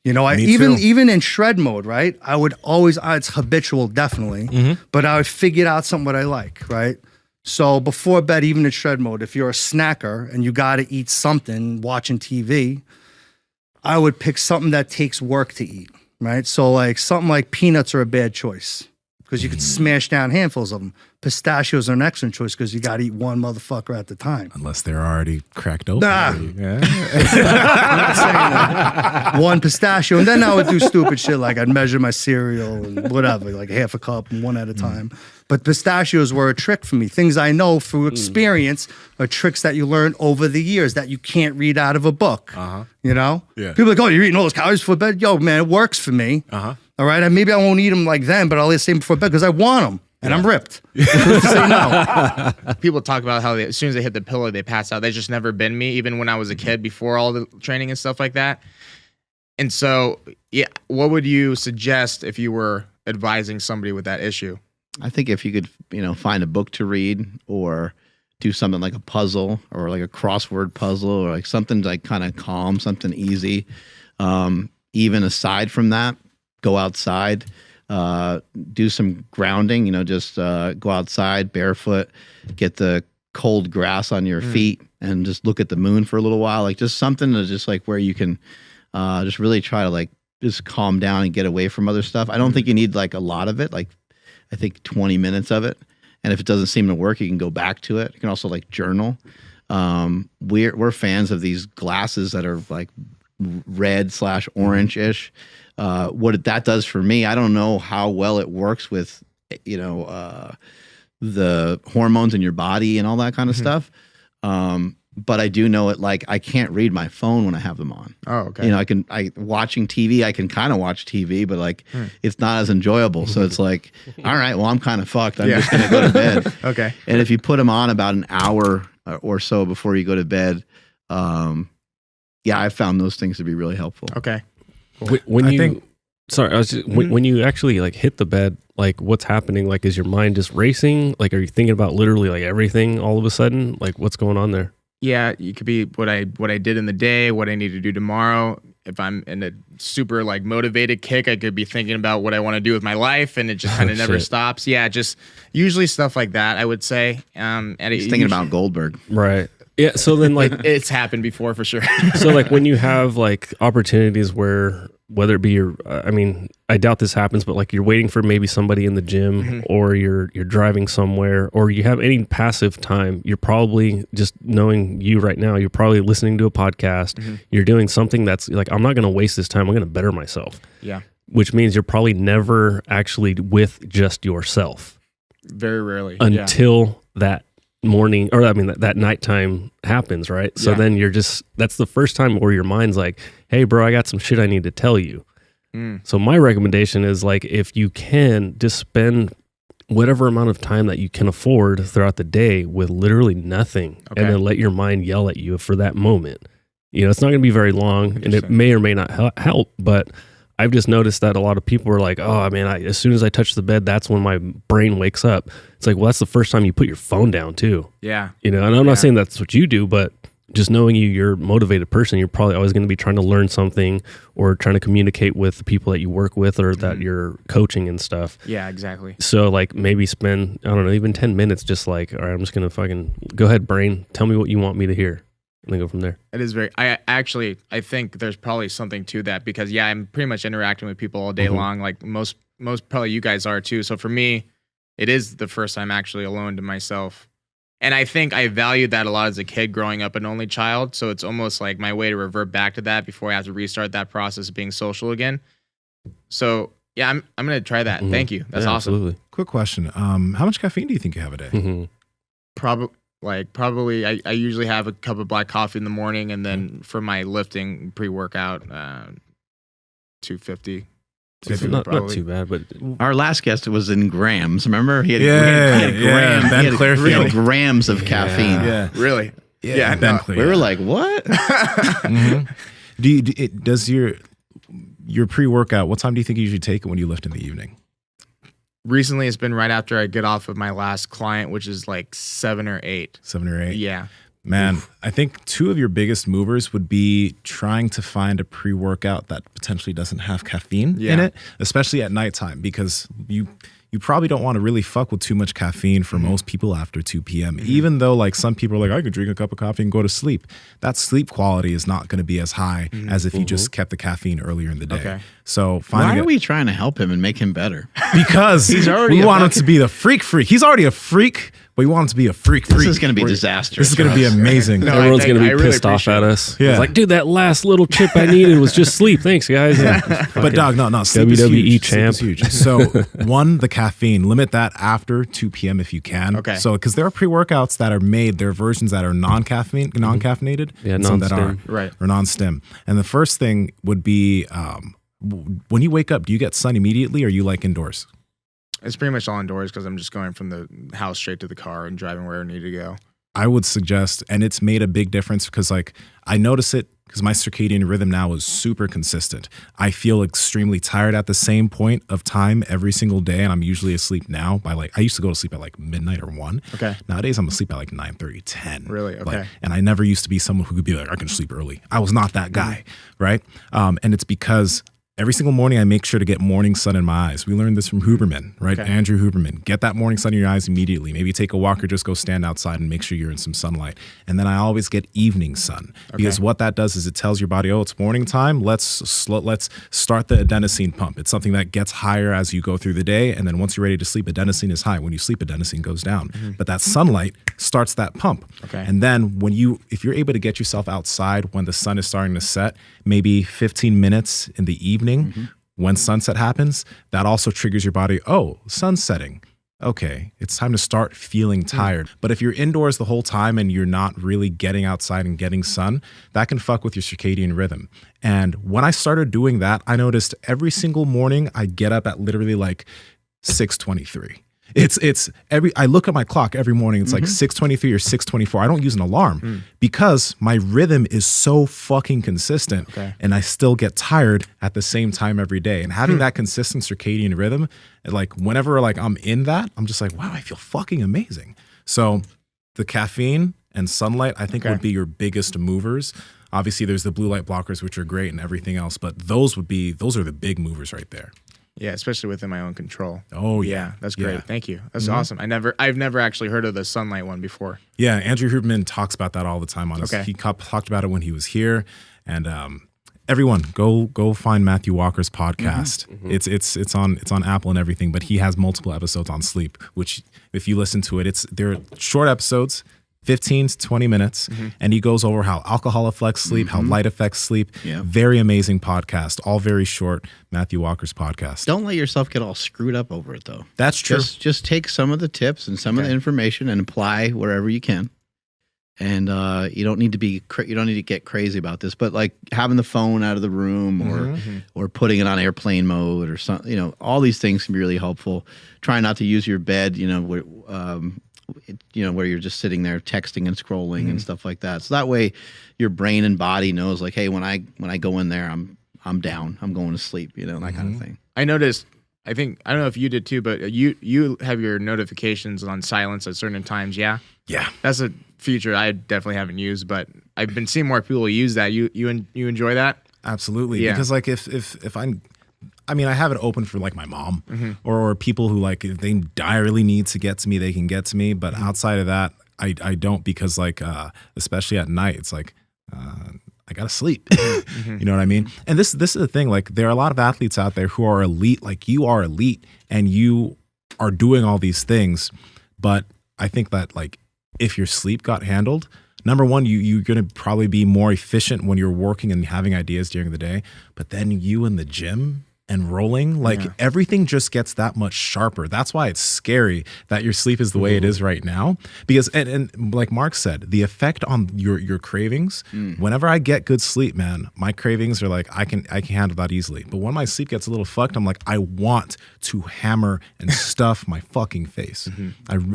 I Me even in shred mode, right? I would always, it's habitual, definitely, but I would figure out something what I like, right? So before bed, even in shred mode, if you're a snacker and you got to eat something, watching TV, I would pick something that takes work to eat, right? So like something like peanuts are a bad choice because you could smash down handfuls of them. Pistachios are an excellent choice because you got to eat one motherfucker at the time. Unless they're already cracked open. Nah. I'm not saying that. One pistachio. And then I would do stupid shit like I'd measure my cereal and whatever, like half a cup and one at a time. But pistachios were a trick for me. Things I know through experience are tricks that you learn over the years that you can't read out of a book. Yeah. People are like, oh, you're eating all those calories before bed? Yo, man, it works for me. All right? And maybe I won't eat them like then, but I'll eat them before bed because I want them. And I'm ripped. Say no. People talk about how as soon as they hit the pillow, they pass out. That's just never been me, even when I was a kid, before all the training and stuff like that. And so, yeah, what would you suggest if you were advising somebody with that issue? I think if you could, find a book to read or do something like a puzzle or like a crossword puzzle or like something like kind of calm, something easy. Even aside from that, go outside. Do some grounding, just go outside barefoot, get the cold grass on your feet and just look at the moon for a little while. Like just something to just like where you can just really try to like just calm down and get away from other stuff. I don't think you need like a lot of it. Like I think 20 minutes of it. And if it doesn't seem to work, you can go back to it. You can also like journal. We're fans of these glasses that are like red/orange-ish. What that does for me, I don't know how well it works with, the hormones in your body and all that kind of stuff. But I do know it. Like I can't read my phone when I have them on. Oh, okay. Watching TV, I can kind of watch TV, but like it's not as enjoyable. So it's like, all right, well, I'm kind of fucked. I'm just gonna go to bed. Okay. And if you put them on about an hour or so before you go to bed, I found those things to be really helpful. Okay. When you actually like hit the bed, like what's happening? Like, is your mind just racing? Like, are you thinking about literally like everything all of a sudden? Like, what's going on there? Yeah, it could be what I did in the day, what I need to do tomorrow. If I'm in a super like motivated kick, I could be thinking about what I want to do with my life, and it just kind of never stops. Yeah, just usually stuff like that, I would say. And he's thinking about Goldberg, right? Yeah. So then, like, it's happened before for sure. So like when you have like opportunities where, whether it be your, I doubt this happens, but like you're waiting for maybe somebody in the gym or you're driving somewhere or you have any passive time, you're probably, just knowing you right now, you're probably listening to a podcast. You're doing something that's like, I'm not going to waste this time. I'm going to better myself. Yeah. Which means you're probably never actually with just yourself. Very rarely. Until that morning, or that nighttime happens, right? So then you're just, that's the first time where your mind's like, hey bro, I got some shit I need to tell you. So my recommendation is like, if you can just spend whatever amount of time that you can afford throughout the day with literally nothing, and then let your mind yell at you for that moment. It's not going to be very long, and it may or may not help, but I've just noticed that a lot of people are like, oh man, as soon as I touch the bed, that's when my brain wakes up. It's like, well, that's the first time you put your phone down too. Yeah. And I'm not saying that's what you do, but just knowing you're a motivated person, you're probably always going to be trying to learn something or trying to communicate with the people that you work with or that you're coaching and stuff. Yeah, exactly. So like maybe spend, I don't know, even 10 minutes just like, all right, I'm just going to fucking go ahead, brain, tell me what you want me to hear. and then go from there. It is very. I think there's probably something to that because I'm pretty much interacting with people all day long. Like most probably you guys are too. So for me, it is the first time actually alone to myself. And I think I valued that a lot as a kid growing up an only child. So it's almost like my way to revert back to that before I have to restart that process of being social again. So yeah, I'm going to try that. Thank you. That's awesome. Absolutely. Quick question. How much caffeine do you think you have a day? Probably I usually have a cup of black coffee in the morning. And then for my lifting pre-workout, 250. Not too bad, but our last guest was in grams. Remember, he had grams. Ben Clairfield. He had grams of caffeine. Yeah, really. Yeah, Ben we were like, what? Does your pre-workout? What time do you think you usually take it when you lift in the evening? Recently, it's been right after I get off of my last client, which is like 7 or 8. 7 or 8. Yeah. Man, I think 2 of your biggest movers would be trying to find a pre-workout that potentially doesn't have caffeine in it, especially at nighttime, because you probably don't want to really fuck with too much caffeine for most people after 2 p.m. Even though like some people are like, I could drink a cup of coffee and go to sleep. That sleep quality is not going to be as high as if you just kept the caffeine earlier in the day. Okay. So why are we trying to help him and make him better? Because we want him to be the freak. He's already a freak, but we want him to be a freak. This is going to be disastrous. This is going to be amazing. Everyone's going to be pissed off at us. Yeah. It's like, dude, that last little chip I needed was just sleep. Thanks, guys. But dog, no, sleep is WWE huge. champ. Sleep is huge. So one, the caffeine, limit that after 2 p.m. if you can. Okay. So because there are pre-workouts that are made, there are versions that are non-caffeinated, Yeah, and some that non-stim. are or non-stim. And the first thing would be when you wake up, do you get sun immediately, or are you like indoors? It's pretty much all indoors because I'm just going from the house straight to the car and driving where I need to go. I would suggest, and it's made a big difference because like I notice it because my circadian rhythm now is super consistent. I feel extremely tired at the same point of time every single day, and I'm usually asleep now by like, I used to go to sleep at like midnight or 1. Okay. Nowadays I'm asleep at like 9:30, 10. Really? Okay. And I never used to be someone who could be like, I can sleep early. I was not that guy, right? And it's because every single morning I make sure to get morning sun in my eyes. We learned this from Huberman, right? Okay. Andrew Huberman. Get that morning sun in your eyes immediately. Maybe take a walk or just go stand outside and make sure you're in some sunlight. And then I always get evening sun because what that does is it tells your body, oh, it's morning time. Let's start the adenosine pump. It's something that gets higher as you go through the day. And then once you're ready to sleep, adenosine is high. When you sleep, adenosine goes down. But that sunlight starts that pump. Okay. And then if you're able to get yourself outside when the sun is starting to set, maybe 15 minutes in the evening, when sunset happens, that also triggers your body. Oh, sun's setting. Okay, it's time to start feeling tired. But if you're indoors the whole time and you're not really getting outside and getting sun, that can fuck with your circadian rhythm. And when I started doing that, I noticed every single morning I get up at literally like 6:23. I look at my clock every morning. It's like 6:23 or 6:24. I don't use an alarm because my rhythm is so fucking consistent and I still get tired at the same time every day. And having that consistent circadian rhythm, like whenever like I'm in that, I'm just like, wow, I feel fucking amazing. So the caffeine and sunlight, I think would be your biggest movers. Obviously there's the blue light blockers, which are great and everything else, but those are the big movers right there. Yeah, especially within my own control. Oh yeah, that's great. Thank you. That's awesome. I've never actually heard of the sunlight one before. Yeah, Andrew Huberman talks about that all the time on his. He talked about it when he was here, and everyone go find Matthew Walker's podcast. It's on Apple and everything, but he has multiple episodes on sleep. Which if you listen to it, they're short episodes. 15 to 20 minutes, and he goes over how alcohol affects sleep, how light affects sleep. Yeah. Very amazing podcast, all very short. Matthew Walker's podcast. Don't let yourself get all screwed up over it, though. That's true. Just take some of the tips and some of the information and apply wherever you can. And you don't need to get crazy about this, but like having the phone out of the room or putting it on airplane mode or something, all these things can be really helpful. Try not to use your bed, where you're just sitting there texting and scrolling and stuff like that. So that way your brain and body knows like, hey, when I go in there, I'm down, I'm going to sleep, that kind of thing. I noticed, I don't know if you did too, but you have your notifications on silence at certain times. Yeah. Yeah. That's a feature I definitely haven't used, but I've been seeing more people use that. You enjoy that? Absolutely. Yeah. Because like if I have it open for like my mom or people who like if they direly need to get to me, they can get to me. But outside of that, I don't, because like especially at night, it's like I gotta sleep. You know what I mean? And this is the thing. Like, there are a lot of athletes out there who are elite. Like, you are elite, and you are doing all these things. But I think that, like, if your sleep got handled, number one, you're gonna probably be more efficient when you're working and having ideas during the day. But then you in the gym and rolling, like, everything just gets that much sharper. That's why it's scary that your sleep is the way it is right now. Because, and like Mark said, the effect on your cravings, whenever I get good sleep, man, my cravings are like, I can handle that easily. But when my sleep gets a little fucked, I'm like, I want to hammer and stuff my fucking face.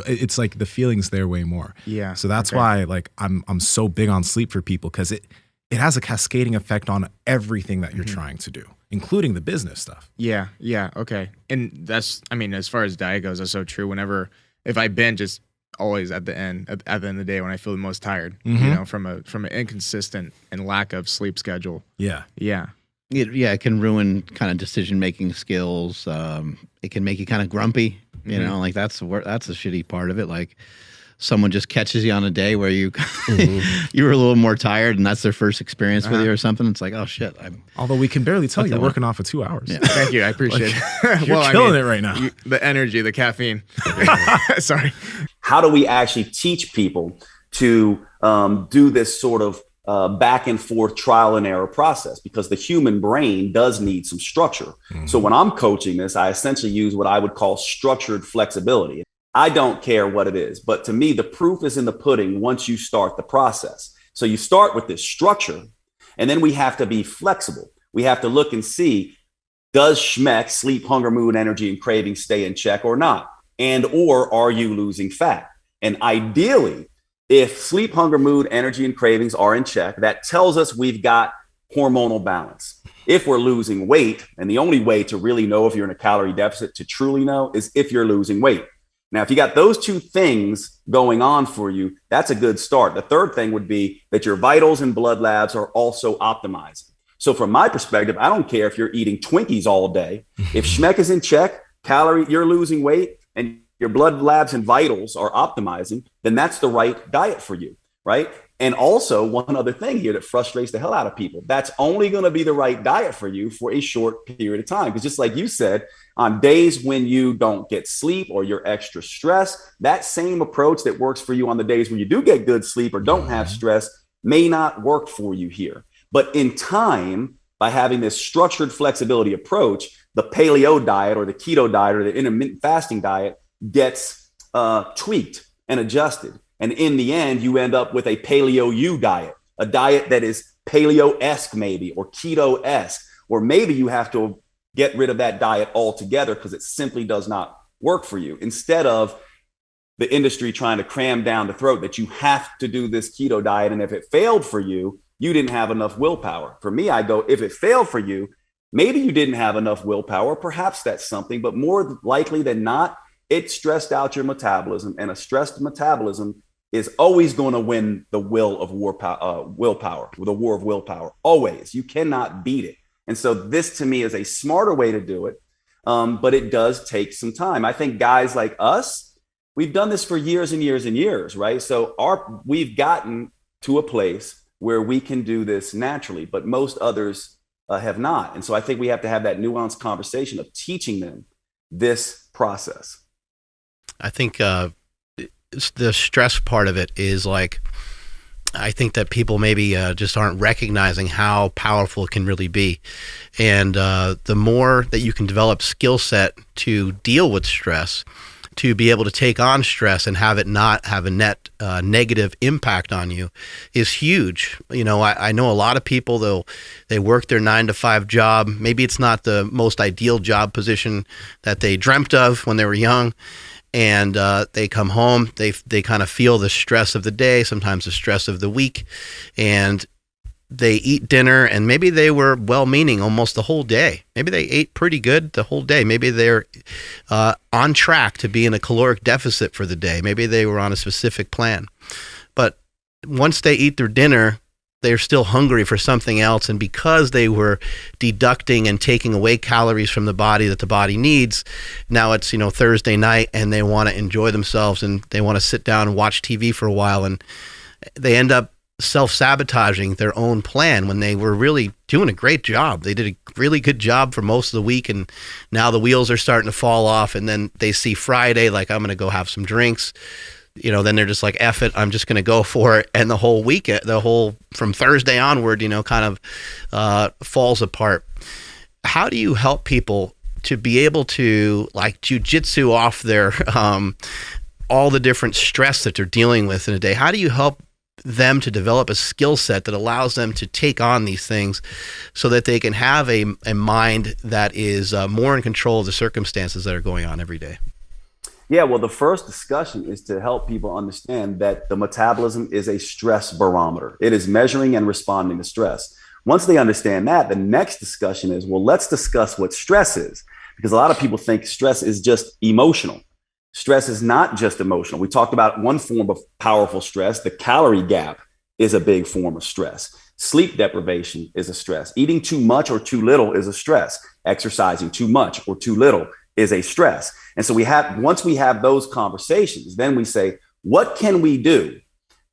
It's like the feeling's there way more. Yeah. So that's why, like, I'm so big on sleep for people, because it has a cascading effect on everything that you're trying to do, including the business stuff. Yeah. Okay. And that's, I mean, as far as diet goes, that's so true. If I binge, it's always at the end of the day when I feel the most tired, you know, from an inconsistent and lack of sleep schedule. Yeah. It can ruin kind of decision-making skills. It can make you kind of grumpy, you know, like that's a shitty part of it. Like, someone just catches you on a day where you you were a little more tired, and that's their first experience with you or something. It's like, oh shit. Although we can barely tell you're working off of 2 hours. Yeah. Thank you. I appreciate it. You're killing it right now. The energy, the caffeine. Sorry. How do we actually teach people to do this sort of back and forth trial and error process? Because the human brain does need some structure. So when I'm coaching this, I essentially use what I would call structured flexibility. I don't care what it is, but to me, the proof is in the pudding once you start the process. So you start with this structure, and then we have to be flexible. We have to look and see, does SHMEC, sleep, hunger, mood, energy, and craving, stay in check or not? And or are you losing fat? And ideally, if sleep, hunger, mood, energy, and cravings are in check, that tells us we've got hormonal balance. If we're losing weight, and the only way to really know if you're in a calorie deficit to truly know is if you're losing weight. Now, if you got those two things going on for you, that's a good start. The third thing would be that your vitals and blood labs are also optimized. So from my perspective, I don't care if you're eating Twinkies all day. If SHMEC is in check, you're losing weight, and your blood labs and vitals are optimizing, then that's the right diet for you, right? And also, one other thing here that frustrates the hell out of people, that's only going to be the right diet for you for a short period of time. Because just like you said, on days when you don't get sleep or you're extra stressed, that same approach that works for you on the days when you do get good sleep or don't have stress may not work for you here. But in time, by having this structured flexibility approach, the paleo diet or the keto diet or the intermittent fasting diet gets tweaked and adjusted. And in the end, you end up with a paleo-U diet, a diet that is paleo-esque maybe, or keto-esque, or maybe you have to get rid of that diet altogether because it simply does not work for you. Instead of the industry trying to cram down the throat that you have to do this keto diet, and if it failed for you, you didn't have enough willpower. For me, I go, if it failed for you, maybe you didn't have enough willpower, perhaps that's something, but more likely than not, it stressed out your metabolism, and a stressed metabolism is always going to win the willpower, the war of willpower. Always. You cannot beat it. And so this to me is a smarter way to do it. But it does take some time. I think guys like us, we've done this for years and years and years, right? So we've gotten to a place where we can do this naturally, but most others have not. And so I think we have to have that nuanced conversation of teaching them this process. I think the stress part of it is like, I think that people maybe just aren't recognizing how powerful it can really be. And the more that you can develop skill set to deal with stress, to be able to take on stress and have it not have a net negative impact on you is huge. You know, I know a lot of people, they work their 9-to-5 job. Maybe it's not the most ideal job position that they dreamt of when they were young. And they come home, they kind of feel the stress of the day, sometimes the stress of the week, and they eat dinner, and maybe they were well-meaning almost the whole day. Maybe they ate pretty good the whole day. Maybe they're on track to be in a caloric deficit for the day. Maybe they were on a specific plan. But once they eat their dinner, they're still hungry for something else. And because they were deducting and taking away calories from the body that the body needs, now it's, Thursday night and they want to enjoy themselves and they want to sit down and watch TV for a while. And they end up self-sabotaging their own plan when they were really doing a great job. They did a really good job for most of the week, and now the wheels are starting to fall off, and then they see Friday, like, I'm going to go have some drinks. Then they're just like, F it, I'm just going to go for it. And the whole weekend, from Thursday onward, kind of falls apart. How do you help people to be able to, like, jujitsu off their, all the different stress that they're dealing with in a day? How do you help them to develop a skill set that allows them to take on these things so that they can have a mind that is more in control of the circumstances that are going on every day? Yeah, well, the first discussion is to help people understand that the metabolism is a stress barometer. It is measuring and responding to stress. Once they understand that, the next discussion is, well, let's discuss what stress is, because a lot of people think stress is just emotional. Stress is not just emotional. We talked about one form of powerful stress. The calorie gap is a big form of stress. Sleep deprivation is a stress. Eating too much or too little is a stress. Exercising too much or too little is a stress. And so once we have those conversations, then we say, what can we do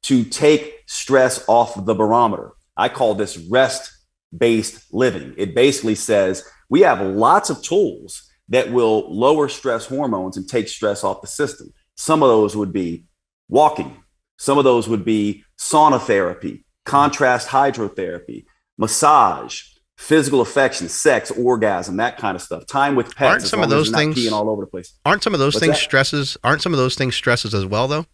to take stress off the barometer? I call this rest-based living. It basically says we have lots of tools that will lower stress hormones and take stress off the system. Some of those would be walking. Some of those would be sauna therapy, contrast hydrotherapy, massage, physical affection, sex, orgasm, that kind of stuff. Time with pets. Aren't some of those things peeing all over the place? Aren't some of those things stresses? Aren't some of those things stresses as well, though?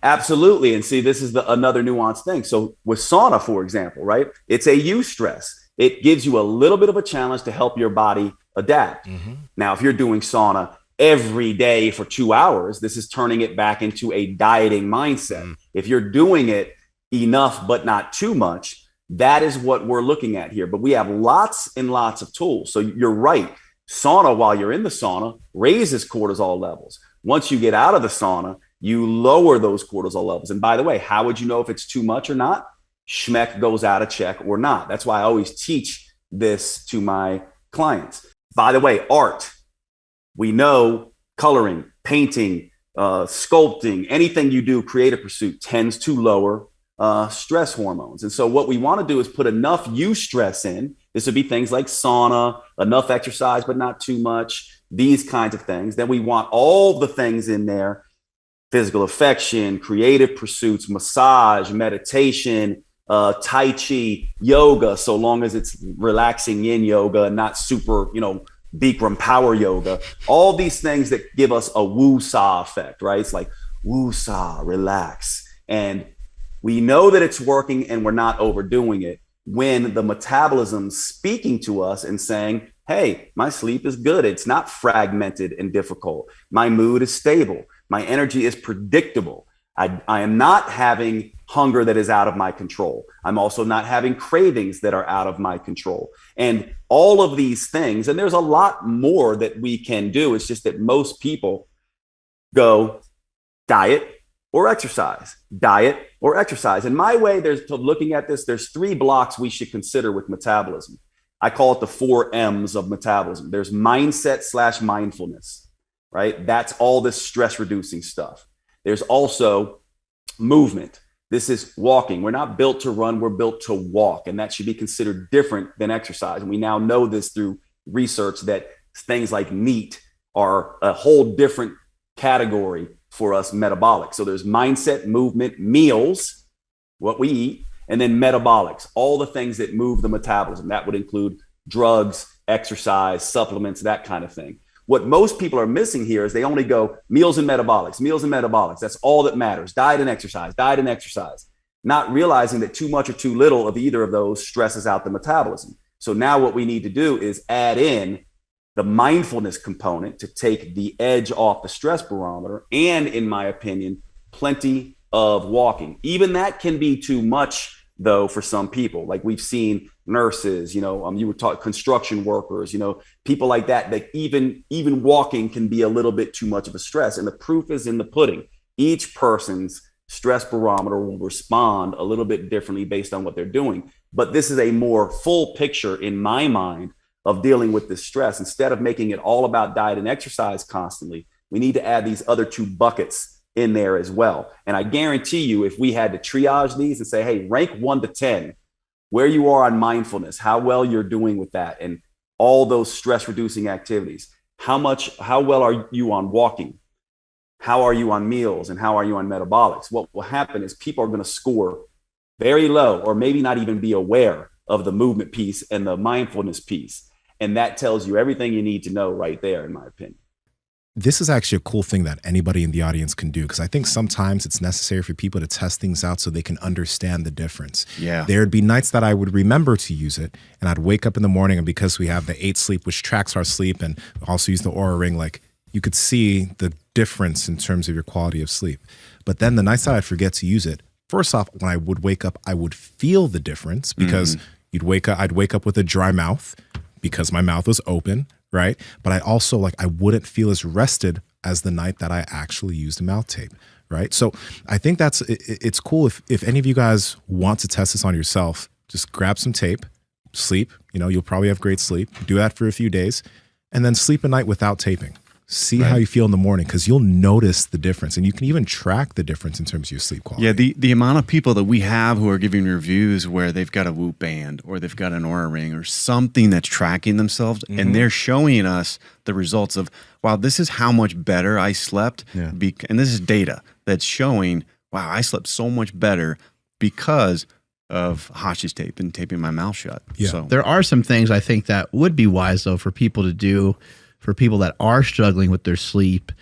Absolutely. And see, this is another nuanced thing. So with sauna, for example, right? It's a eustress. It gives you a little bit of a challenge to help your body adapt. Mm-hmm. Now, if you're doing sauna every day for 2 hours, this is turning it back into a dieting mindset. Mm. If you're doing it enough, but not too much, that is what we're looking at here. But we have lots and lots of tools. So you're right. Sauna, while you're in the sauna, raises cortisol levels. Once you get out of the sauna, you lower those cortisol levels. And by the way, how would you know if it's too much or not? Schmeck goes out of check or not. That's why I always teach this to my clients. By the way, art, we know coloring, painting, sculpting, anything you do, creative pursuit, tends to lower stress hormones. And so what we want to do is put enough eustress in. This would be things like sauna, enough exercise, but not too much, these kinds of things. Then we want all the things in there: physical affection, creative pursuits, massage, meditation, Tai Chi, yoga, so long as it's relaxing yin yoga and not super, Bikram power yoga, all these things that give us a woo-saw effect, right? It's like woo-saw, relax. And we know that it's working and we're not overdoing it when the metabolism's speaking to us and saying, hey, my sleep is good. It's not fragmented and difficult. My mood is stable. My energy is predictable. I am not having hunger that is out of my control. I'm also not having cravings that are out of my control. And all of these things, and there's a lot more that we can do. It's just that most people go diet or exercise, diet or exercise. And my way to looking at this, there's 3 blocks we should consider with metabolism. I call it the 4 M's of metabolism. There's mindset/mindfulness, right? That's all this stress reducing stuff. There's also movement. This is walking. We're not built to run, we're built to walk. And that should be considered different than exercise. And we now know this through research that things like NEAT are a whole different category for us metabolic. So there's mindset, movement, meals, what we eat, and then metabolics, all the things that move the metabolism. That would include drugs, exercise, supplements, that kind of thing. What most people are missing here is they only go meals and metabolics, meals and metabolics. That's all that matters. Diet and exercise, not realizing that too much or too little of either of those stresses out the metabolism. So now what we need to do is add in the mindfulness component to take the edge off the stress barometer. And in my opinion, plenty of walking. Even that can be too much though for some people. Like we've seen nurses, you were talking construction workers, people like that even walking can be a little bit too much of a stress. And the proof is in the pudding. Each person's stress barometer will respond a little bit differently based on what they're doing. But this is a more full picture in my mind of dealing with this stress. Instead of making it all about diet and exercise constantly, we need to add these other two buckets in there as well. And I guarantee you, if we had to triage these and say, hey, rank 1 to 10, where you are on mindfulness, how well you're doing with that, and all those stress reducing activities, how well are you on walking? How are you on meals, and how are you on metabolics? What will happen is people are going to score very low, or maybe not even be aware of the movement piece and the mindfulness piece. And that tells you everything you need to know right there, in my opinion. This is actually a cool thing that anybody in the audience can do, because I think sometimes it's necessary for people to test things out so they can understand the difference. Yeah. There'd be nights that I would remember to use it, and I'd wake up in the morning, and because we have the 8 sleep, which tracks our sleep, and also use the Oura Ring, like you could see the difference in terms of your quality of sleep. But then the nights that I'd forget to use it, first off, when I would wake up, I would feel the difference, because I'd wake up with a dry mouth because my mouth was open, right? But I also, like, I wouldn't feel as rested as the night that I actually used the mouth tape, right? So I think it's cool if any of you guys want to test this on yourself, just grab some tape, sleep, you'll probably have great sleep, do that for a few days, and then sleep a night without taping. See how you feel in the morning, because you'll notice the difference, and you can even track the difference in terms of your sleep quality. Yeah, the amount of people that we have who are giving reviews where they've got a Whoop band or they've got an Oura Ring or something that's tracking themselves, and they're showing us the results of, wow, this is how much better I slept. And this is data that's showing, wow, I slept so much better because of Hashi's tape and taping my mouth shut. Yeah. So There are some things I think that would be wise, though, for people to do. For people that are struggling with their sleep,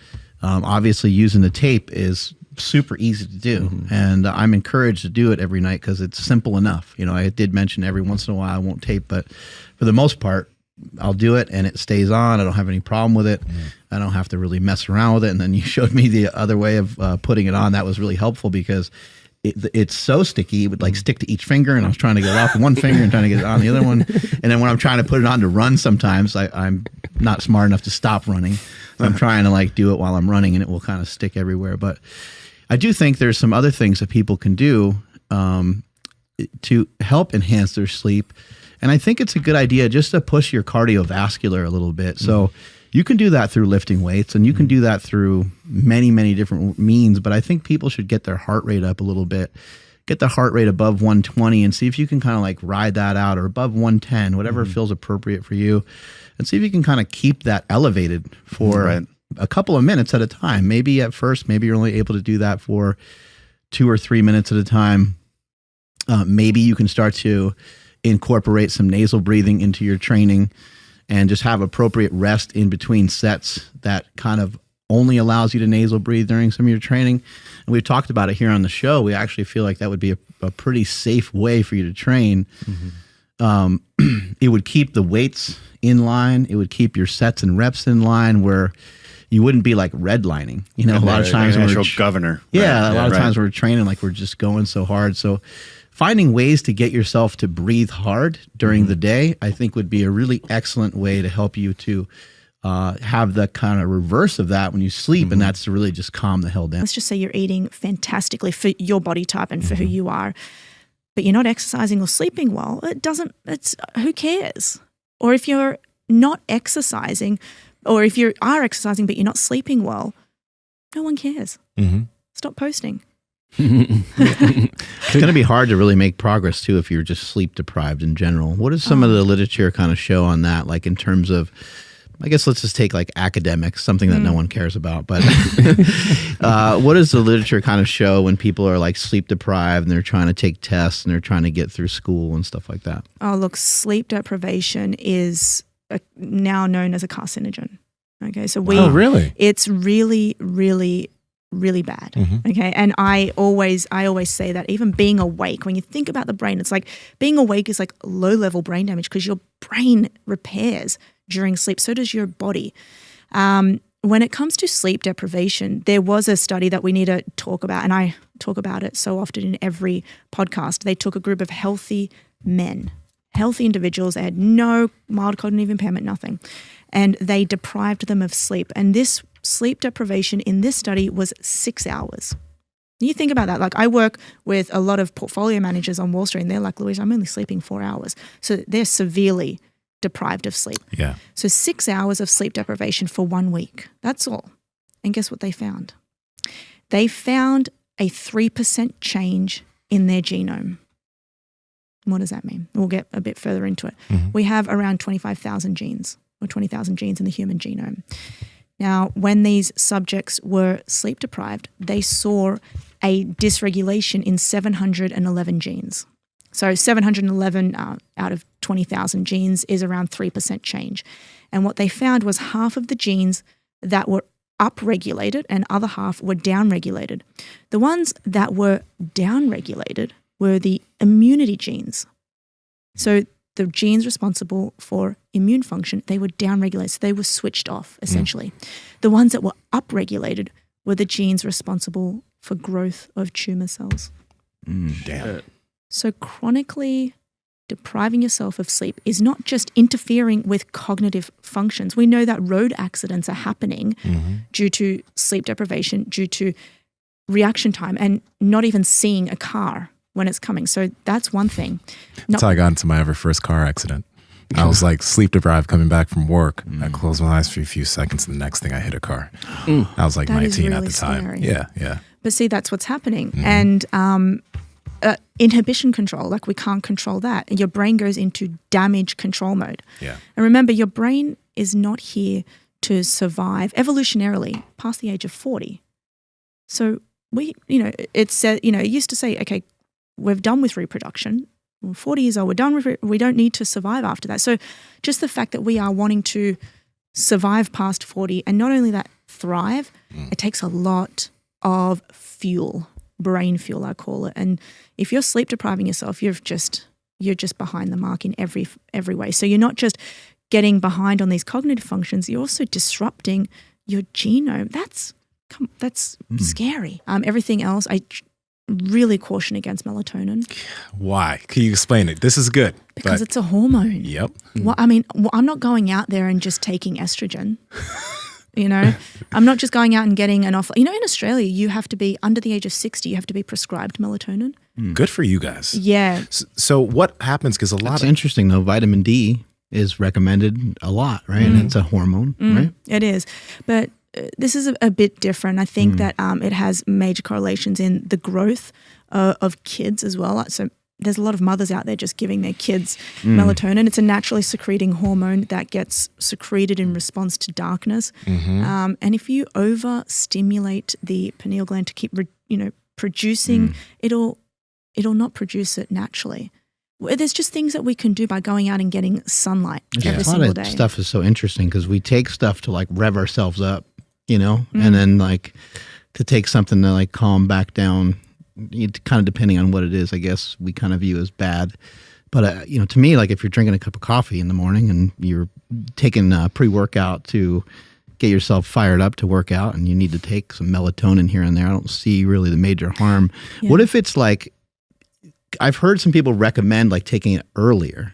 obviously using the tape is super easy to do. And I'm encouraged to do it every night because it's simple enough. I did mention every once in a while I won't tape, but for the most part, I'll do it and it stays on. I don't have any problem with it. I don't have to really mess around with it. And then you showed me the other way of putting it on. That was really helpful because it's so sticky. It would like stick to each finger, and I was trying to get it off one finger and trying to get it on the other one. And then when I'm trying to put it on to run, sometimes I'm not smart enough to stop running. So I'm trying to like do it while I'm running, and it will kind of stick everywhere. But I do think there's some other things that people can do to help enhance their sleep. And I think it's a good idea just to push your cardiovascular a little bit. So you can do that through lifting weights, and you can do that through many, many different means. But I think people should get their heart rate up a little bit, get the heart rate above 120, and see if you can kind of like ride that out, or above 110, whatever feels appropriate for you, and see if you can kind of keep that elevated for a couple of minutes at a time. Maybe at first, maybe you're only able to do that for 2 or 3 minutes at a time. Maybe you can start to incorporate some nasal breathing into your training and just have appropriate rest in between sets that kind of only allows you to nasal breathe during some of your training. And we've talked about it here on the show. We actually feel like that would be a pretty safe way for you to train. It would keep the weights in line. It would keep your sets and reps in line, where you wouldn't be like redlining. A lot of times we're governor. Yeah, a lot of times we're training like we're just going so hard. So finding ways to get yourself to breathe hard during the day, I think would be a really excellent way to help you to have the kind of reverse of that when you sleep, and that's to really just calm the hell down. Let's just say you're eating fantastically for your body type and for who you are, but you're not exercising or sleeping well. Who cares? Or if you're not exercising, or if you are exercising but you're not sleeping well, no one cares. Stop posting. It's going to be hard to really make progress too if you're just sleep deprived in general. What does some of the literature kind of show on that? Like in terms of, I guess let's just take like academics, something that no one cares about. But what does the literature kind of show when people are like sleep deprived and they're trying to take tests and they're trying to get through school and stuff like that? Oh, look, sleep deprivation is now known as a carcinogen. Okay, so it's really, really, really bad. Okay. And I always say that even being awake, when you think about the brain, it's like being awake is like low level brain damage because your brain repairs during sleep. So does your body. When it comes to sleep deprivation, there was a study that we need to talk about, and I talk about it so often in every podcast. They took a group of healthy men, healthy individuals. They had no mild cognitive impairment, nothing. And they deprived them of sleep. And this sleep deprivation in this study was 6 hours. You think about that. Like I work with a lot of portfolio managers on Wall Street and they're like, Louise, I'm only sleeping 4 hours. So they're severely deprived of sleep. Yeah. So 6 hours of sleep deprivation for 1 week. That's all. And guess what they found? They found a 3% change in their genome. What does that mean? We'll get a bit further into it. We have around 25,000 genes or 20,000 genes in the human genome. Now, when these subjects were sleep deprived, they saw a dysregulation in 711 genes. So 711 out of 20,000 genes is around 3% change. And what they found was half of the genes that were upregulated and other half were downregulated. The ones that were downregulated were the immunity genes. So the genes responsible for immune function, they were downregulated. So they were switched off, essentially. The ones that were upregulated were the genes responsible for growth of tumor cells. Damn. So chronically depriving yourself of sleep is not just interfering with cognitive functions. We know that road accidents are happening due to sleep deprivation, due to reaction time, and not even seeing a car when it's coming. So that's one thing. That's how I got into my ever first car accident. I was like sleep deprived coming back from work. I closed my eyes for a few seconds and the next thing I hit a car. I was like That is 19 at really the time. scary. Yeah. But see, that's what's happening. And inhibition control, like we can't control that. And your brain goes into damage control mode. Yeah. And remember, your brain is not here to survive evolutionarily past the age of 40. So it said, it used to say, okay, we're done with reproduction. We're 40 years old, we're done with we don't need to survive after that. So just the fact that we are wanting to survive past 40 and not only that, thrive, it takes a lot of fuel, brain fuel, I call it. And if you're sleep depriving yourself, you're just behind the mark in every way. So you're not just getting behind on these cognitive functions, you're also disrupting your genome. That's scary. Everything else, I really caution against melatonin. Why? Can you explain it? This is good. Because it's a hormone. Yep. Well, I'm not going out there and just taking estrogen. I'm not just going out and getting an offer. In Australia, you have to be under the age of 60, you have to be prescribed melatonin. Good for you guys. Yeah. So what happens? Because That's interesting though. Vitamin D is recommended a lot, right? And it's a hormone, right? It is. But this is a bit different. I think that it has major correlations in the growth of kids as well. So there's a lot of mothers out there just giving their kids melatonin. It's a naturally secreting hormone that gets secreted in response to darkness. And if you overstimulate the pineal gland to keep producing, it'll not produce it naturally. There's just things that we can do by going out and getting sunlight every single day. Stuff is so interesting because we take stuff to like rev ourselves up, and then like to take something to like calm back down, kind of depending on what it is, I guess we kind of view as bad. But, to me, like if you're drinking a cup of coffee in the morning and you're taking pre-workout to get yourself fired up to work out and you need to take some melatonin here and there, I don't see really the major harm. Yeah. What if it's like, I've heard some people recommend like taking it earlier.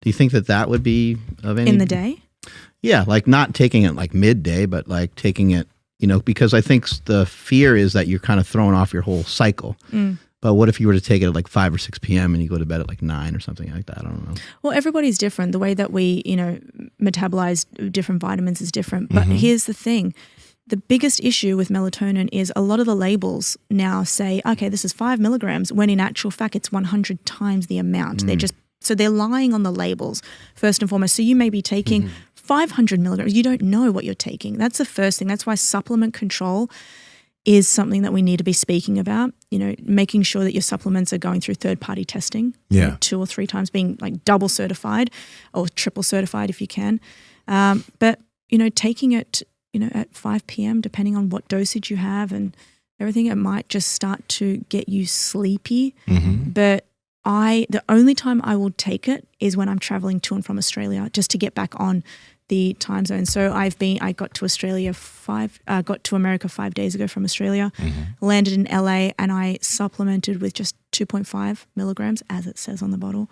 Do you think that would be of any? In the day? Yeah, like not taking it like midday, but like taking it, because I think the fear is that you're kind of throwing off your whole cycle. But what if you were to take it at like 5 or 6 p.m. and you go to bed at like 9 or something like that? I don't know. Well, everybody's different. The way that we, metabolize different vitamins is different. But here's the thing. The biggest issue with melatonin is a lot of the labels now say, okay, this is 5 milligrams, when in actual fact it's 100 times the amount. They're lying on the labels, first and foremost. So you may be taking 500 milligrams. You don't know what you're taking. That's the first thing. That's why supplement control is something that we need to be speaking about, making sure that your supplements are going through third-party testing. 2 or 3 times, being like double certified or triple certified if you can. But, taking it, at 5 p.m., depending on what dosage you have and everything, it might just start to get you sleepy. But the only time I will take it is when I'm traveling to and from Australia, just to get back on the time zone. So I got to America 5 days ago from Australia, landed in LA, and I supplemented with just 2.5 milligrams, as it says on the bottle,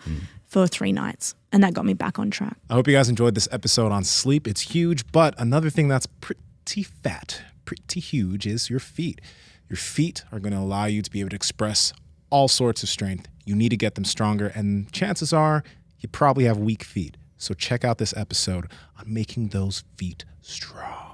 for 3 nights. And that got me back on track. I hope you guys enjoyed this episode on sleep. It's huge, but another thing that's pretty huge is your feet. Your feet are going to allow you to be able to express all sorts of strength. You need to get them stronger, and chances are you probably have weak feet. So check out this episode on making those feet strong.